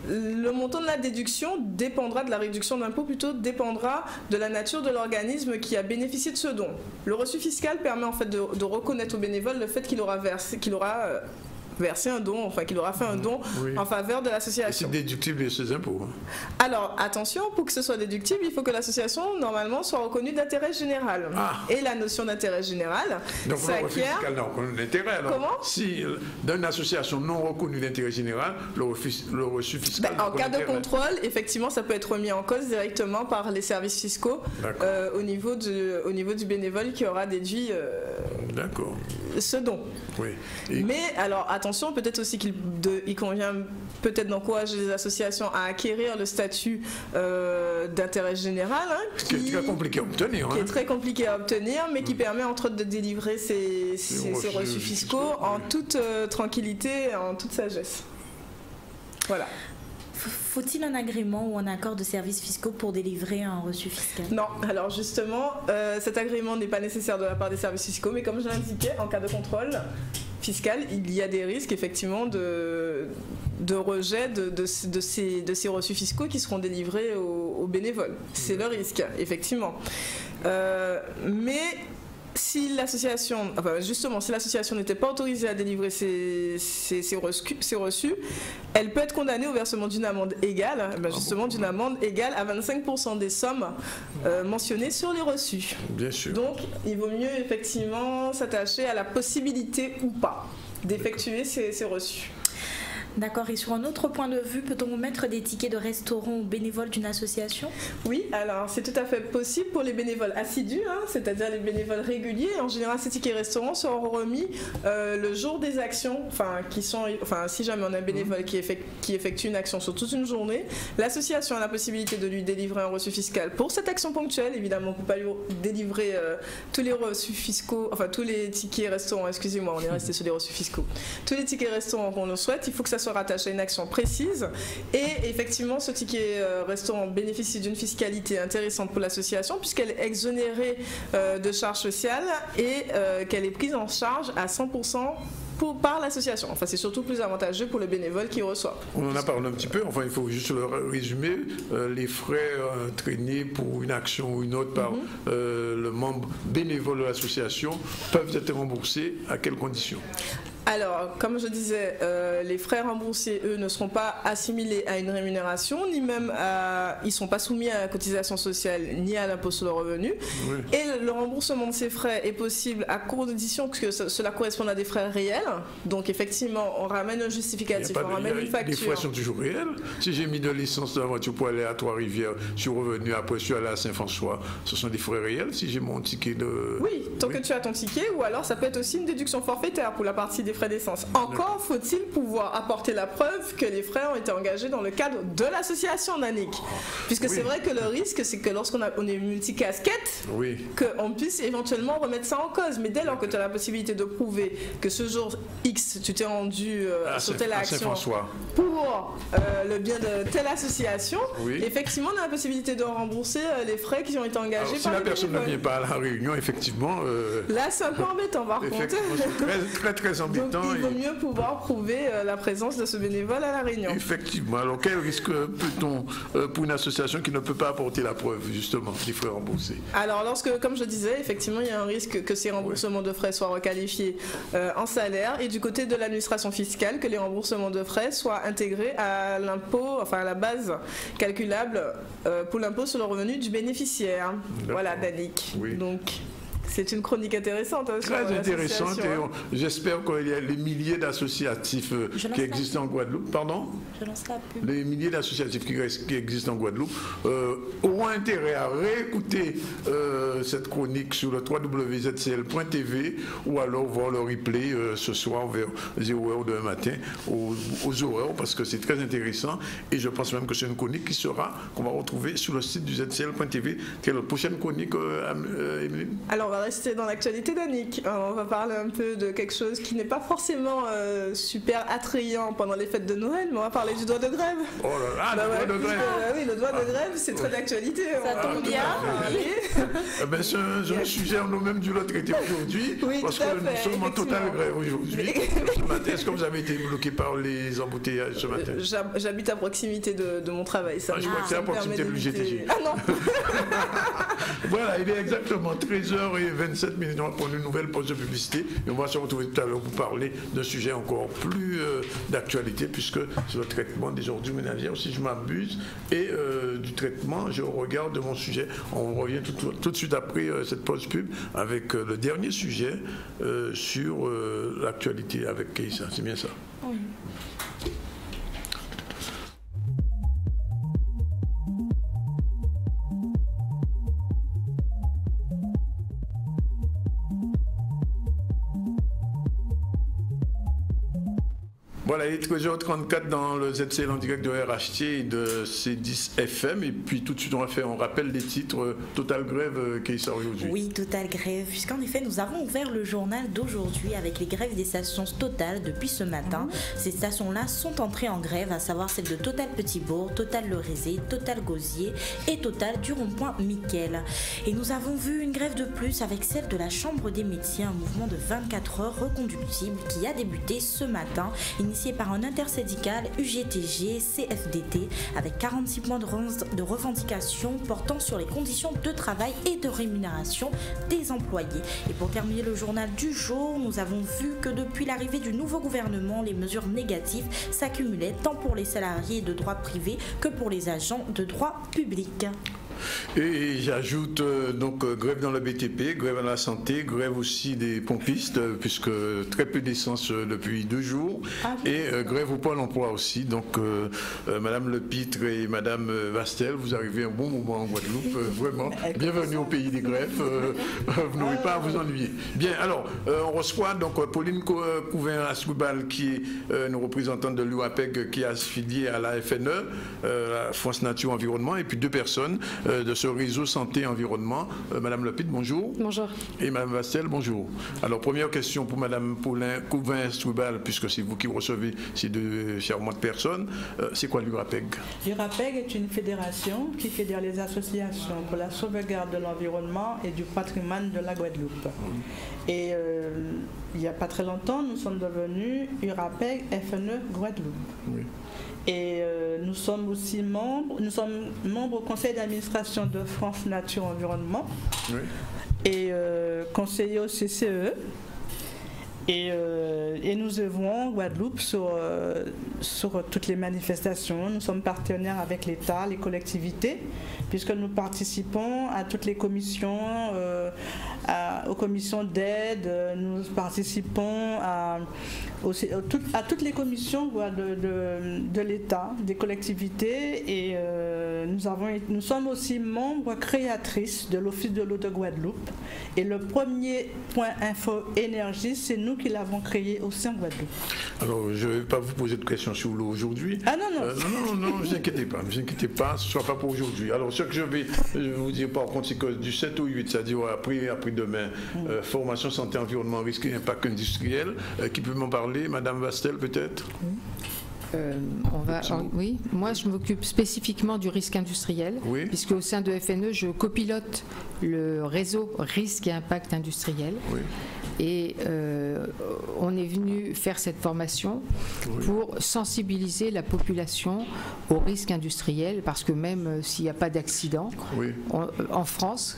le montant de la déduction dépendra de la réduction d'impôt, plutôt dépendra de la nature de l'organisme qui a bénéficié de ce don. Le reçu fiscal permet en fait de reconnaître au bénévole le fait qu'il aura versé un don, enfin qu'il aura fait un don en faveur de l'association. C'est déductible de ses impôts. Alors attention, pour que ce soit déductible, il faut que l'association normalement soit reconnue d'intérêt général. Et la notion d'intérêt général, donc ça acquiert... non reconnu d'intérêt. Comment? Si dans une association non reconnue d'intérêt général, le reçu fiscal... en cas de contrôle, effectivement, ça peut être remis en cause directement par les services fiscaux au niveau du bénévole qui aura déduit ce don. Oui. Mais alors attention, peut-être aussi qu'il convient peut-être d'encourager les associations à acquérir le statut d'intérêt général, qui est très compliqué à obtenir. Qui est très compliqué à obtenir, mais qui permet entre autres de délivrer ces reçus fiscaux en toute tranquillité, en toute sagesse. Voilà. Faut-il un agrément ou un accord de services fiscaux pour délivrer un reçu fiscal? Non, alors justement, cet agrément n'est pas nécessaire de la part des services fiscaux, mais comme je l'indiquais, en cas de contrôle fiscal, il y a des risques effectivement de rejet de ces reçus fiscaux qui seront délivrés aux bénévoles. C'est le risque, effectivement. Mais si l'association, si l'association n'était pas autorisée à délivrer ces reçus, elle peut être condamnée au versement d'une amende égale, d'une amende égale à 25% des sommes mentionnées sur les reçus. Bien sûr. Donc, il vaut mieux effectivement s'attacher à la possibilité ou pas d'effectuer ces reçus. D'accord, et sur un autre point de vue, peut-on mettre des tickets de restaurant aux bénévoles d'une association? Oui, alors c'est tout à fait possible pour les bénévoles assidus, c'est-à-dire les bénévoles réguliers. En général, ces tickets restaurants seront remis le jour des actions, si jamais on a un bénévole qui effectue une action sur toute une journée, l'association a la possibilité de lui délivrer un reçu fiscal pour cette action ponctuelle. Évidemment, on ne peut pas lui délivrer tous les reçus fiscaux, tous les tickets restaurants, excusez-moi, on est resté sur les reçus fiscaux. Tous les tickets restaurants qu'on le souhaite, il faut que ça soit rattaché à une action précise. Et effectivement, ce ticket restaurant bénéficie d'une fiscalité intéressante pour l'association puisqu'elle est exonérée de charges sociales et qu'elle est prise en charge à 100% par l'association. Enfin, c'est surtout plus avantageux pour le bénévole qui reçoit. On en a parlé un petit peu, enfin, il faut juste le résumer. Les frais entraînés pour une action ou une autre par le membre bénévole de l'association peuvent être remboursés à quelles conditions? Alors, comme je disais, les frais remboursés, eux, ne seront pas assimilés à une rémunération, ni même ils ne sont pas soumis à la cotisation sociale, ni à l'impôt sur le revenu. Oui. Et le remboursement de ces frais est possible à condition que cela corresponde à des frais réels. Donc, effectivement, on ramène un justificatif, on ramène une facture. Les frais sont toujours réels. Si j'ai mis de l'essence dans la voiture pour aller à Trois-Rivières, je suis revenu, après je suis allé à Saint-François, ce sont des frais réels si j'ai mon ticket de... Oui, tant que tu as ton ticket, ou alors ça peut être aussi une déduction forfaitaire pour la partie des frais d'essence. Encore faut-il pouvoir apporter la preuve que les frais ont été engagés dans le cadre de l'association, Danick. Puisque c'est vrai que le risque, c'est que lorsqu'on est multicasquette, qu'on puisse éventuellement remettre ça en cause. Mais dès lors que tu as la possibilité de prouver que ce jour X, tu t'es rendu sur telle action pour le bien de telle association, effectivement, on a la possibilité de rembourser les frais qui ont été engagés. Alors, si la personne ne vient pas à la réunion, effectivement... Là, c'est un peu embêtant, par contre. C'est très embêtant. Donc, il vaut mieux pouvoir prouver la présence de ce bénévole à la réunion. Effectivement. Alors, quel risque peut-on, pour une association qui ne peut pas apporter la preuve, justement, des frais remboursés? Alors, comme je disais, effectivement, il y a un risque que ces remboursements de frais soient requalifiés en salaire, et du côté de l'administration fiscale, que les remboursements de frais soient intégrés à l'impôt, à la base calculable pour l'impôt sur le revenu du bénéficiaire. Voilà, Danick. Oui. Donc, c'est une chronique intéressante. Très intéressante. Et j'espère qu'il y a les milliers d'associatifs qui existent en Guadeloupe. Pardon? Je lance la pub. Les milliers d'associatifs qui existent en Guadeloupe auront intérêt à réécouter cette chronique sur le www.zcl.tv ou alors voir le replay ce soir vers 0h demain matin aux horaires parce que c'est très intéressant et je pense même que c'est une chronique qu'on va retrouver sur le site du zcl.tv. Quelle est la prochaine chronique, Emeline? Alors, on va rester dans l'actualité, Danick. On va parler un peu de quelque chose qui n'est pas forcément super attrayant pendant les fêtes de Noël, mais on va parler du droit de grève. Oh là là, le droit de grève. Oui, le droit de grève, c'est très d'actualité. Ça tombe bien. C'est un sujet, on a même dû le traiter aujourd'hui, parce que nous sommes en totale grève aujourd'hui. Ce matin, est-ce que vous avez été bloqué par les embouteillages ce matin? J'habite à proximité de mon travail. Je crois que c'est à proximité de l'UGTG. Ah non. Voilà, il est exactement 13h27. On va prendre une nouvelle pause de publicité et on va se retrouver tout à l'heure pour parler d'un sujet encore plus d'actualité puisque c'est le traitement des ordures ménagères, si je m'abuse, et du traitement, je regarde mon sujet. On revient tout de suite après cette pause pub avec le dernier sujet sur l'actualité avec Keïssa. C'est bien ça? Oui. Voilà, il est 13h34 dans le ZCL en direct de RHT et de C10 FM. Et puis tout de suite, on rappelle les titres. Total Grève qui sort aujourd'hui. Oui, Total Grève, puisqu'en effet, nous avons ouvert le journal d'aujourd'hui avec les grèves des stations Total depuis ce matin. Ces stations-là sont entrées en grève, à savoir celles de Total Petit-Bourg, Total Le Rézé, Total Gosier et Total du rond-point Mickel. Et nous avons vu une grève de plus avec celle de la Chambre des métiers, un mouvement de 24 heures reconductible qui a débuté ce matin, initié par un intersyndical UGTG CFDT avec 46 points de revendication portant sur les conditions de travail et de rémunération des employés. Et pour terminer le journal du jour, nous avons vu que depuis l'arrivée du nouveau gouvernement, les mesures négatives s'accumulaient tant pour les salariés de droit privé que pour les agents de droit public. Et j'ajoute donc grève dans le BTP, grève à la santé, grève aussi des pompistes, puisque très peu d'essence depuis 2 jours, et grève au Pôle emploi aussi. Donc Madame Lepitre et Madame Vastel, vous arrivez à un bon moment en Guadeloupe, vraiment. Bienvenue au pays des grèves, vous n'aurez pas à vous ennuyer. Bien, alors, on reçoit donc Pauline Couvin-Ascoubal, qui est une représentante de l'UAPEG, qui est affiliée à la FNE, la France Nature Environnement, et puis 2 personnes de ce réseau Santé Environnement. Madame Lepitre, bonjour. Bonjour. Et Madame Vastel, bonjour. Alors, première question pour Madame Pauline Couvin-Ascoubal, puisque c'est vous qui recevez ces 2 charmantes personnes. C'est quoi l'URAPEG? L'URAPEG est une fédération qui fédère les associations pour la sauvegarde de l'environnement et du patrimoine de la Guadeloupe. Et il n'y a pas très longtemps, nous sommes devenus URAPEG FNE Guadeloupe. Oui. Et nous sommes aussi membres au conseil d'administration de France Nature Environnement, oui. Et conseiller au CCE. Et nous œuvrons en Guadeloupe sur toutes les manifestations. Nous sommes partenaires avec l'État, les collectivités, puisque nous participons à toutes les commissions, aux commissions d'aide, nous participons à toutes les commissions de l'État, des collectivités, et nous sommes aussi membres créatrices de l'Office de l'eau de Guadeloupe. Et le premier point info énergie, c'est nous qui l'avons créé aussi en Guadeloupe. Alors, je ne vais pas vous poser de questions sur l'eau aujourd'hui. Ah non, non. Non, ne vous inquiétez pas, ce ne sera pas pour aujourd'hui. Alors, ce que je vais vous dire par contre, c'est que du 7 au 8, c'est-à-dire après-demain, formation santé, environnement, risque et impact industriel, qui peut m'en parler, Madame Vastel peut-être? Oui, moi je m'occupe spécifiquement du risque industriel, oui. Puisque au sein de FNE, je copilote le réseau risque et impact industriel. Oui. Et on est venu faire cette formation, oui, pour sensibiliser la population au risque industriel, parce que même s'il n'y a pas d'accident, oui, en France,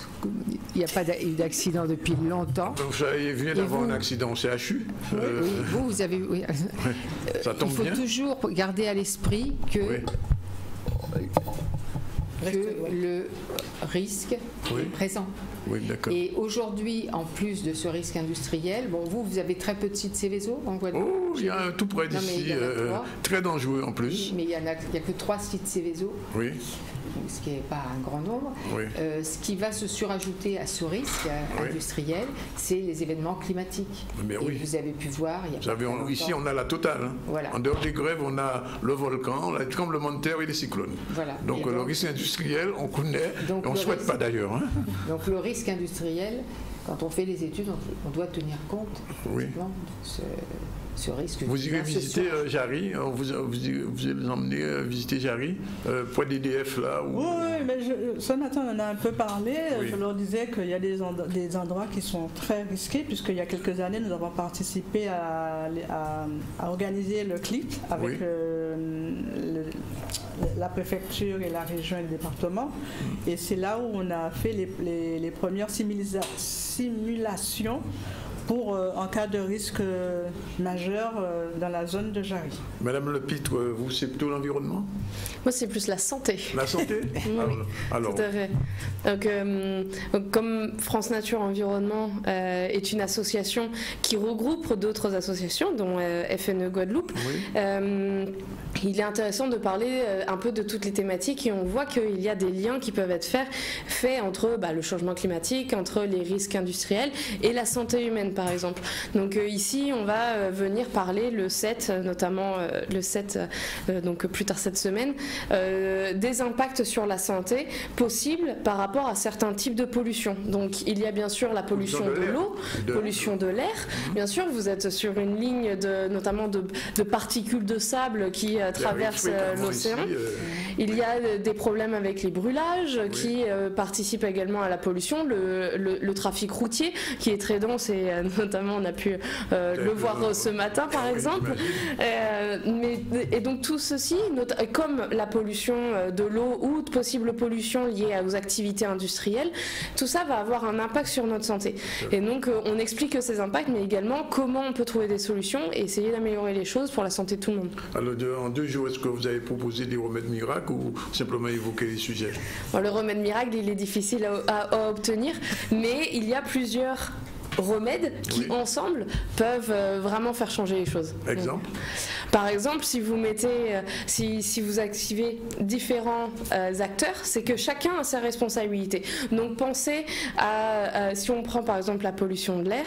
il n'y a pas eu d'accident depuis longtemps. Vous avez vu d'avoir un accident au CHU? Oui, vous avez... Oui. Ça tombe bien. Il faut toujours garder à l'esprit que... Oui. Le risque, oui, est présent. Oui, d'accord. Et aujourd'hui, en plus de ce risque industriel, bon, vous avez très peu de sites Céveso en Guadeloupe. Oh, il y a un tout près d'ici, très dangereux en plus. Oui, mais il n'y a que 3 sites Céveso. Oui. Ce qui n'est pas un grand nombre. Oui. Ce qui va se surajouter à ce risque, oui, industriel, c'est les événements climatiques. Mais oui. Vous avez pu voir... ici, on a la totale. Hein. Voilà. En dehors des grèves, on a le volcan, le tremblement de terre et les cyclones. Voilà. Donc le risque industriel, on connaît, on ne souhaite pas d'ailleurs. Hein. Donc le risque industriel, quand on fait les études, on doit tenir compte, oui, de ce risque. Vous irez visiter Jarry, vous allez emmener visiter Jarry, point d'EDF là où... Oui, mais ce matin on en a un peu parlé, oui, je leur disais qu'il y a des endroits qui sont très risqués, puisqu'il y a quelques années nous avons participé à organiser le CLIP avec, oui, la préfecture et la région et le département, et c'est là où on a fait les premières simulations pour en cas de risque majeur dans la zone de Jarry. Madame Lepitre, vous, c'est plutôt l'environnement? Moi, c'est plus la santé. La santé? Oui, alors. Tout à fait. Donc, comme France Nature Environnement est une association qui regroupe d'autres associations, dont FNE Guadeloupe, oui, il est intéressant de parler un peu de toutes les thématiques, et on voit qu'il y a des liens qui peuvent être faits entre le changement climatique, entre les risques industriels et la santé humaine, par exemple. Donc ici, on va venir parler le 7, notamment le 7, donc plus tard cette semaine, des impacts sur la santé possibles par rapport à certains types de pollution. Donc il y a bien sûr la pollution de l'eau, pollution de l'air. Bien sûr, vous êtes sur une ligne notamment de particules de sable qui traversent l'océan. Il y a des problèmes avec les brûlages, oui, qui participent également à la pollution, le trafic routier qui est très dense et notamment on a pu le voir ce matin par exemple. Et donc tout ceci, comme la pollution de l'eau ou de possibles pollutions liées aux activités industrielles, tout ça va avoir un impact sur notre santé. Et donc on explique ces impacts, mais également comment on peut trouver des solutions et essayer d'améliorer les choses pour la santé de tout le monde. Alors en 2 jours, est-ce que vous avez proposé des remèdes miracles ou simplement évoquer les sujets? Bon, le remède miracle, il est difficile à obtenir, mais il y a plusieurs remèdes qui ensemble peuvent vraiment faire changer les choses. Exemple? Par exemple, si vous mettez, si vous activez différents acteurs, c'est que chacun a sa responsabilité. Donc pensez à, si on prend par exemple la pollution de l'air,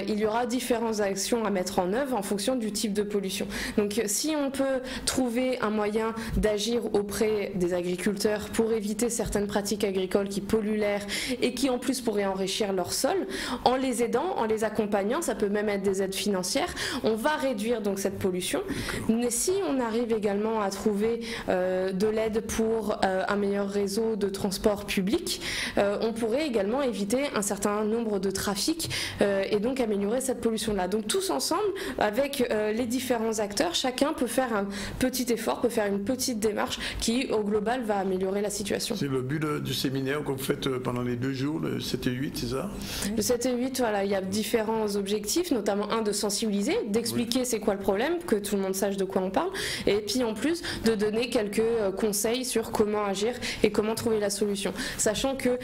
il y aura différentes actions à mettre en œuvre en fonction du type de pollution. Donc si on peut trouver un moyen d'agir auprès des agriculteurs pour éviter certaines pratiques agricoles qui polluent l'air et qui en plus pourraient enrichir leur sol, en les aidant, en les accompagnant, ça peut même être des aides financières, on va réduire donc cette pollution. Mais si on arrive également à trouver de l'aide pour un meilleur réseau de transport public, on pourrait également éviter un certain nombre de trafics et donc améliorer cette pollution-là. Donc tous ensemble, avec les différents acteurs, chacun peut faire un petit effort, peut faire une petite démarche qui, au global, va améliorer la situation. C'est le but du séminaire que vous faites pendant les 2 jours, le 7 et 8, c'est ça? Le 7 et 8, voilà, il y a différents objectifs, notamment un de sensibiliser, d'expliquer c'est quoi le problème, que tout le monde sache de quoi on parle, et puis en plus de donner quelques conseils sur comment agir et comment trouver la solution. Sachant que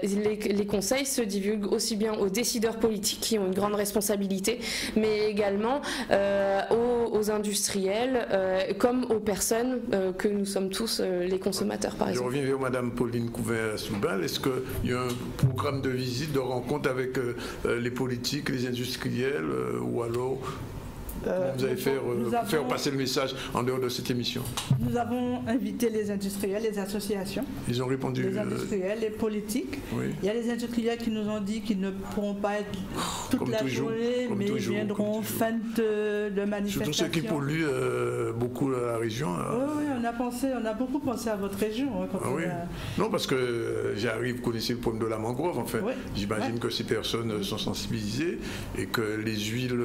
les conseils se divulguent aussi bien aux décideurs politiques qui ont une grande responsabilité, mais également aux industriels, comme aux personnes que nous sommes tous les consommateurs par exemple. Je reviens vers Madame Pauline Couvert-Soubal. Est-ce qu'il y a un programme de visite, de rencontre avec les politiques, les industriels ou alors vous allez faire passer le message en dehors de cette émission? Nous avons invité les industriels, les associations. Ils ont répondu. Les industriels, les politiques. Oui. Il y a les industriels qui nous ont dit qu'ils ne pourront pas être toute la journée, mais ils viendront fin de manifestation. Surtout ceux qui polluent beaucoup la région. Oui, on a beaucoup pensé à votre région. Non, parce que j'arrive, vous connaissez le problème de la mangrove. En fait, j'imagine que ces personnes sont sensibilisées et que les huiles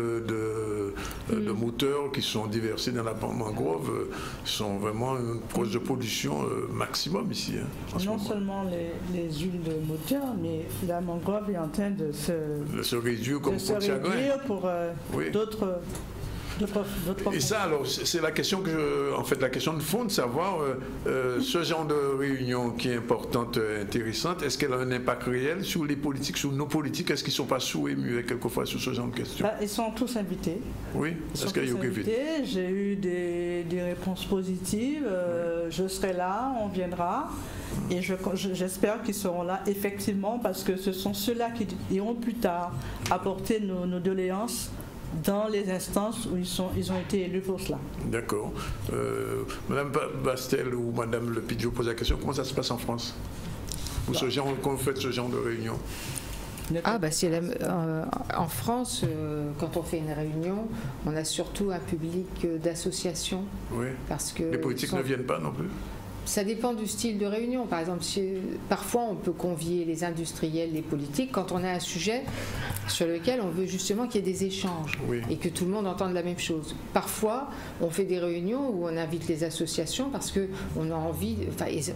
de moteurs qui sont déversés dans la mangrove sont vraiment une cause de pollution maximum ici. Non seulement les huiles de moteur, mais la mangrove est en train de se réduire comme pour d'autres. Et ça, alors, c'est la question la question de fond de savoir ce genre de réunion qui est importante, intéressante, est-ce qu'elle a un impact réel sur les politiques, sur nos politiques? Est-ce qu'ils ne sont pas sous-émués quelquefois sur ce genre de questions? Ils sont tous invités. Oui, est-ce qu'il y a eu J'ai eu des réponses positives. Je serai là, on viendra. Et j'espère qu'ils seront là effectivement parce que ce sont ceux-là qui iront plus tard apporter nos doléances dans les instances où ils ont été élus pour cela. D'accord. Madame Bastel ou Madame Lepit, je vous pose la question, comment ça se passe en France? Quand vous faites ce genre de réunion? En France, quand on fait une réunion, on a surtout un public d'associations. Oui. Parce que les politiques ne viennent pas non plus? Ça dépend du style de réunion. Par exemple, parfois on peut convier les industriels, les politiques, quand on a un sujet sur lequel on veut justement qu'il y ait des échanges et que tout le monde entende la même chose. Parfois, on fait des réunions où on invite les associations parce qu'on a envie,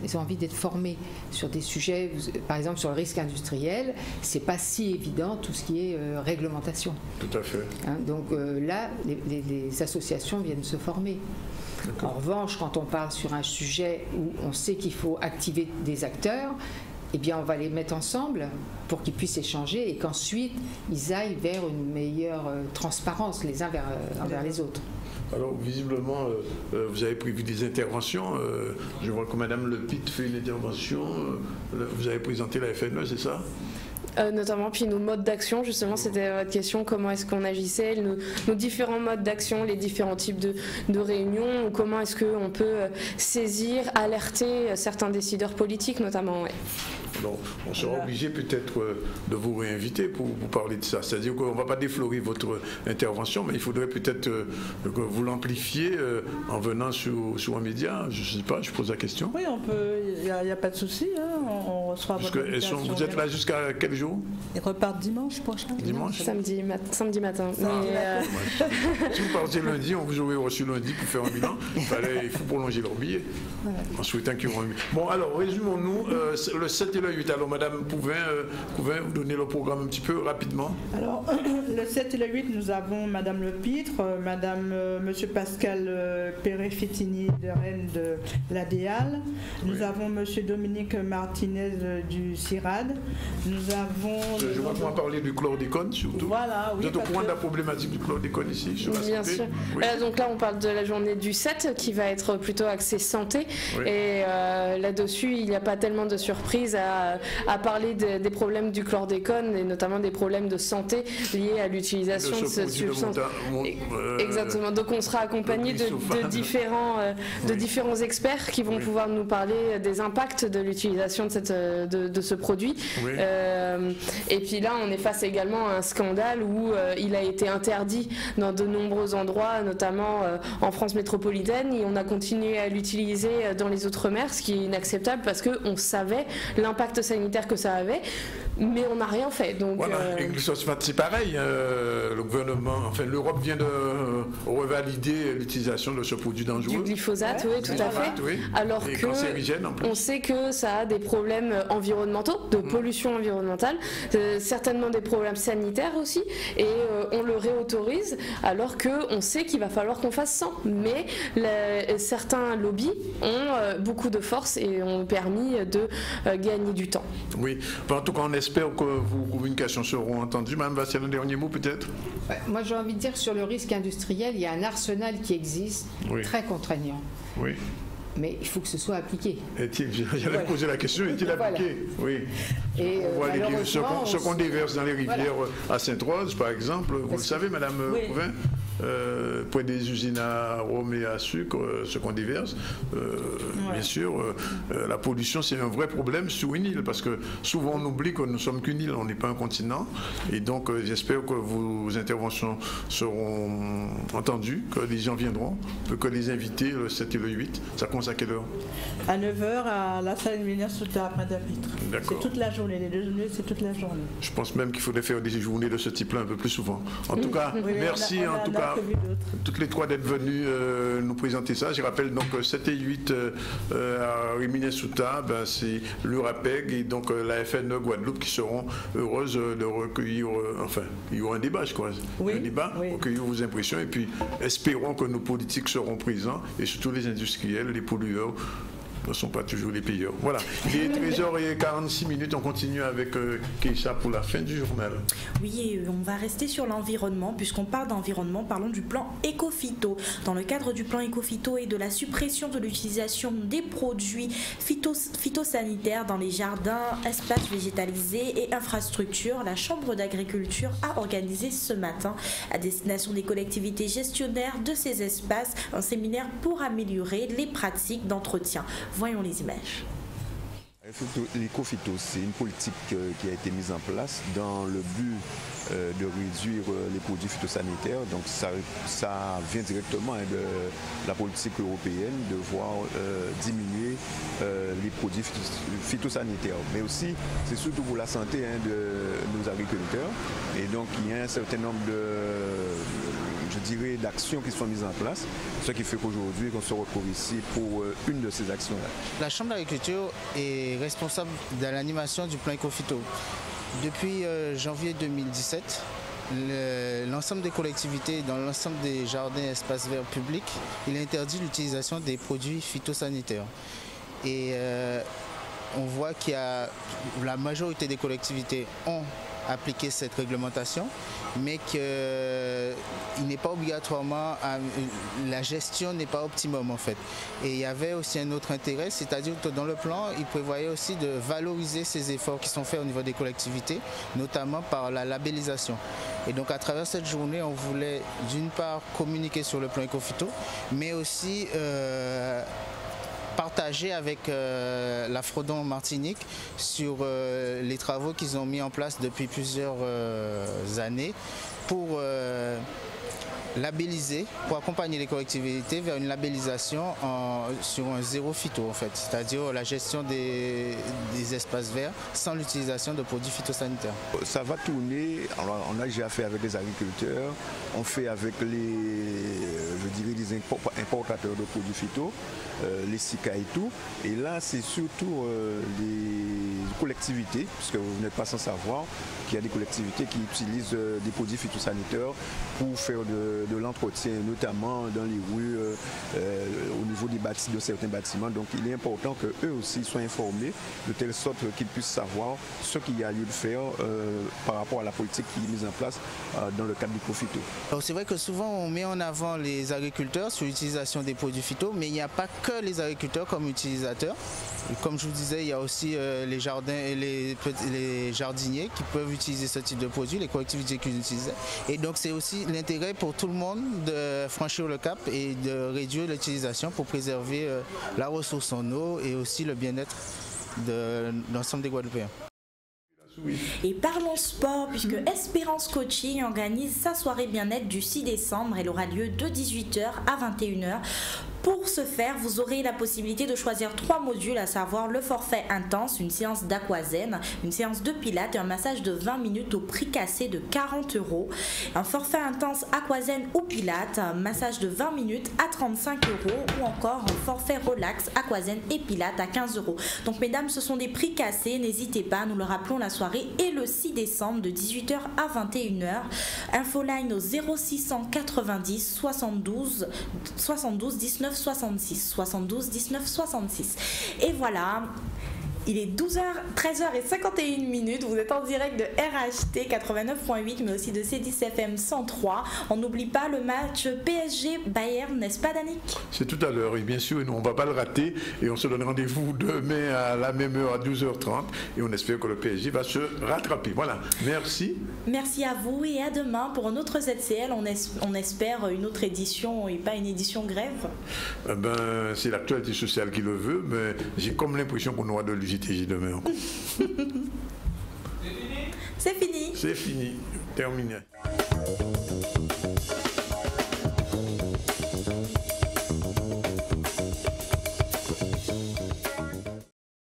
ils ont envie d'être formés sur des sujets, par exemple sur le risque industriel, c'est pas si évident tout ce qui est réglementation. Tout à fait. Donc là, les associations viennent se former. En revanche, quand on parle sur un sujet où on sait qu'il faut activer des acteurs, eh bien on va les mettre ensemble pour qu'ils puissent échanger et qu'ensuite ils aillent vers une meilleure transparence les uns envers les autres. Alors visiblement, vous avez prévu des interventions. Je vois que Madame Lepit fait une intervention. Vous avez présenté la FNE, c'est ça? Notamment, puis nos modes d'action, justement, c'était votre question, comment est-ce qu'on agissait, nos différents modes d'action, les différents types de réunions, comment est-ce qu'on peut saisir, alerter certains décideurs politiques, notamment. Donc, on sera obligé peut-être de vous réinviter pour vous parler de ça. C'est-à-dire qu'on ne va pas déflorer votre intervention, mais il faudrait peut-être que vous l'amplifiez en venant sur un média. Je ne sais pas, je pose la question. Oui, on peut, il n'y a pas de souci. reçoit votre invitation. Vous êtes là jusqu'à quel jour? Ils repartent dimanche prochain. Dimanche. Samedi matin. Si vous partez lundi, on vous aurait reçu lundi pour faire un bilan. Il faut prolonger leur billet. En souhaitant qu'ils auront un billet. Bon, alors, résumons-nous. Le 7 et le 8. Alors, Madame Pouvin, vous donner le programme un petit peu rapidement. Alors, le 7 et le 8, nous avons Madame Lepitre, Monsieur Pascal Perret-Fitini de Rennes de l'ADEAL. Nous avons Monsieur Dominique Martinez du CIRAD. Nous avons... Je vois qu'on va parler du chlordécone surtout. Voilà, oui. Vous êtes au courant de la problématique du chlordécone ici sur la Bien santé? sûr. Oui. Donc là, on parle de la journée du 7 qui va être plutôt axée santé. Oui. Et là-dessus, il n'y a pas tellement de surprise à parler des problèmes du chlordécone et notamment des problèmes de santé liés à l'utilisation de cette substance. Exactement. Donc on sera accompagné de différents experts qui vont pouvoir nous parler des impacts de l'utilisation de ce produit. Oui. Et puis là, on est face également à un scandale où il a été interdit dans de nombreux endroits, notamment en France métropolitaine, et on a continué à l'utiliser dans les Outre-mer, ce qui est inacceptable parce qu'on savait l'impact sanitaire que ça avait, mais on n'a rien fait. Donc, voilà, et le glyphosate, c'est pareil. Le gouvernement, enfin l'Europe vient de revalider l'utilisation de ce produit dangereux. Du glyphosate, oui, tout à fait. Oui. Alors et que cancérigène en plus. On sait que ça a des problèmes environnementaux, de pollution environnementale, certainement des problèmes sanitaires aussi, et on le réautorise alors qu'on sait qu'il va falloir qu'on fasse sans. Mais certains lobbies ont beaucoup de force et ont permis de gagner du temps. Oui, en tout cas on espère que vos communications seront entendues. Madame Vassier, un dernier mot peut-être? Moi j'ai envie de dire sur le risque industriel, il y a un arsenal qui existe, très contraignant. Oui. Mais il faut que ce soit appliqué. J'allais poser la question, est-il appliqué? Oui. Et on voit ce qu'on déverse dans les rivières à Sainte-Rose, par exemple, vous le savez, Madame Pouvin, près des usines à rhum et à sucre, ce qu'on déverse, bien sûr, la pollution, c'est un vrai problème sur une île, parce que souvent on oublie que nous sommes qu'une île, on n'est pas un continent, et donc j'espère que vos interventions seront entendues, que les gens viendront, que les invités, le 7 et le 8, ça commence à quelle heure? À 9h à la salle Lumière sous la Madame Vitre. C'est toute la journée, les 2 journées, c'est toute la journée. Je pense même qu'il faudrait faire des journées de ce type-là un peu plus souvent. En tout cas, merci en tout cas toutes les trois d'être venus nous présenter ça. Je rappelle donc 7 et 8 à Rimini-Souta, c'est l'URAPEG et donc la FNE Guadeloupe qui seront heureuses de recueillir, enfin, il y aura un débat, je crois. Un débat, recueillir vos impressions et puis espérons que nos politiques seront présents et surtout les industriels, les pollueurs ne sont pas toujours les payeurs. Voilà, il est 13h46, on continue avec Keïcha pour la fin du journal. Oui, on va rester sur l'environnement, puisqu'on parle d'environnement, parlons du plan Éco-Phyto. Dans le cadre du plan Éco-Phyto et de la suppression de l'utilisation des produits phytosanitaires dans les jardins, espaces végétalisés et infrastructures, la Chambre d'agriculture a organisé ce matin, à destination des collectivités gestionnaires de ces espaces, un séminaire pour améliorer les pratiques d'entretien. Voyons les images. L'éco-phyto, c'est une politique qui a été mise en place dans le but de réduire les produits phytosanitaires. Donc ça vient directement de la politique européenne de voir diminuer les produits phytosanitaires. Mais aussi, c'est surtout pour la santé de nos agriculteurs. Et donc il y a un certain nombre d'actions qui sont mises en place, ce qui fait qu'aujourd'hui on se retrouve ici pour une de ces actions-là. La Chambre d'agriculture est responsable de l'animation du plan Éco-Phyto. Depuis janvier 2017, l'ensemble des collectivités, dans l'ensemble des jardins et espaces verts publics, il interdit l'utilisation des produits phytosanitaires. Et on voit qu'il y a la majorité des collectivités ont appliquer cette réglementation, mais qu'il n'est pas obligatoirement, la gestion n'est pas optimum en fait. Et il y avait aussi un autre intérêt, c'est-à-dire que dans le plan, il prévoyait aussi de valoriser ces efforts qui sont faits au niveau des collectivités, notamment par la labellisation. Et donc à travers cette journée, on voulait d'une part communiquer sur le plan Éco-Phyto, mais aussi partager avec la Frodon Martinique sur les travaux qu'ils ont mis en place depuis plusieurs années pour labelliser, pour accompagner les collectivités vers une labellisation sur un zéro phyto en fait, c'est-à-dire la gestion des espaces verts sans l'utilisation de produits phytosanitaires. Ça va tourner, alors on a déjà fait avec les agriculteurs, on fait avec les importateurs de produits phyto, les SICA et tout, et là c'est surtout les collectivités, puisque vous n'êtes pas sans savoir qu'il y a des collectivités qui utilisent des produits phytosanitaires pour faire de l'entretien, notamment dans les rues, au niveau de certains bâtiments. Donc il est important qu'eux aussi soient informés de telle sorte qu'ils puissent savoir ce qu'il y a lieu de faire par rapport à la politique qui est mise en place dans le cadre du Profito. C'est vrai que souvent on met en avant les agriculteurs sur l'utilisation des produits phyto, mais il n'y a pas que les agriculteurs comme utilisateurs. Comme je vous disais, il y a aussi les jardins et les jardiniers qui peuvent utiliser ce type de produits, les collectivités qui l'utilisent. Et donc c'est aussi l'intérêt pour tout le monde de franchir le cap et de réduire l'utilisation pour préserver la ressource en eau et aussi le bien-être de l'ensemble des Guadeloupéens. Et parlons sport, puisque Espérance Coaching organise sa soirée bien-être du 6 décembre. Elle aura lieu de 18h à 21h. Pour ce faire, vous aurez la possibilité de choisir 3 modules, à savoir le forfait intense, une séance d'aquazen, une séance de pilates et un massage de 20 minutes au prix cassé de 40 €. Un forfait intense aquazen ou pilates, un massage de 20 minutes à 35 € ou encore un forfait relax aquazen et pilates à 15 €. Donc mesdames, ce sont des prix cassés, n'hésitez pas, nous le rappelons, la soirée est le 6 décembre de 18h à 21h. Infoline au 0690 72 19 66 72 19 66. Et voilà, il est 13h51. Vous êtes en direct de RHT 89.8, mais aussi de C10FM 103. On n'oublie pas le match PSG-Bayern, n'est-ce pas, Danick? C'est tout à l'heure, et bien sûr, on ne va pas le rater. Et on se donne rendez-vous demain à la même heure, à 12h30. Et on espère que le PSG va se rattraper. Voilà, merci. Merci à vous et à demain pour un autre ZCL. On espère une autre édition et pas une édition grève. C'est l'actualité sociale qui le veut, mais j'ai comme l'impression qu'on aura de l'UJTJ demain. C'est fini. C'est fini. Terminé.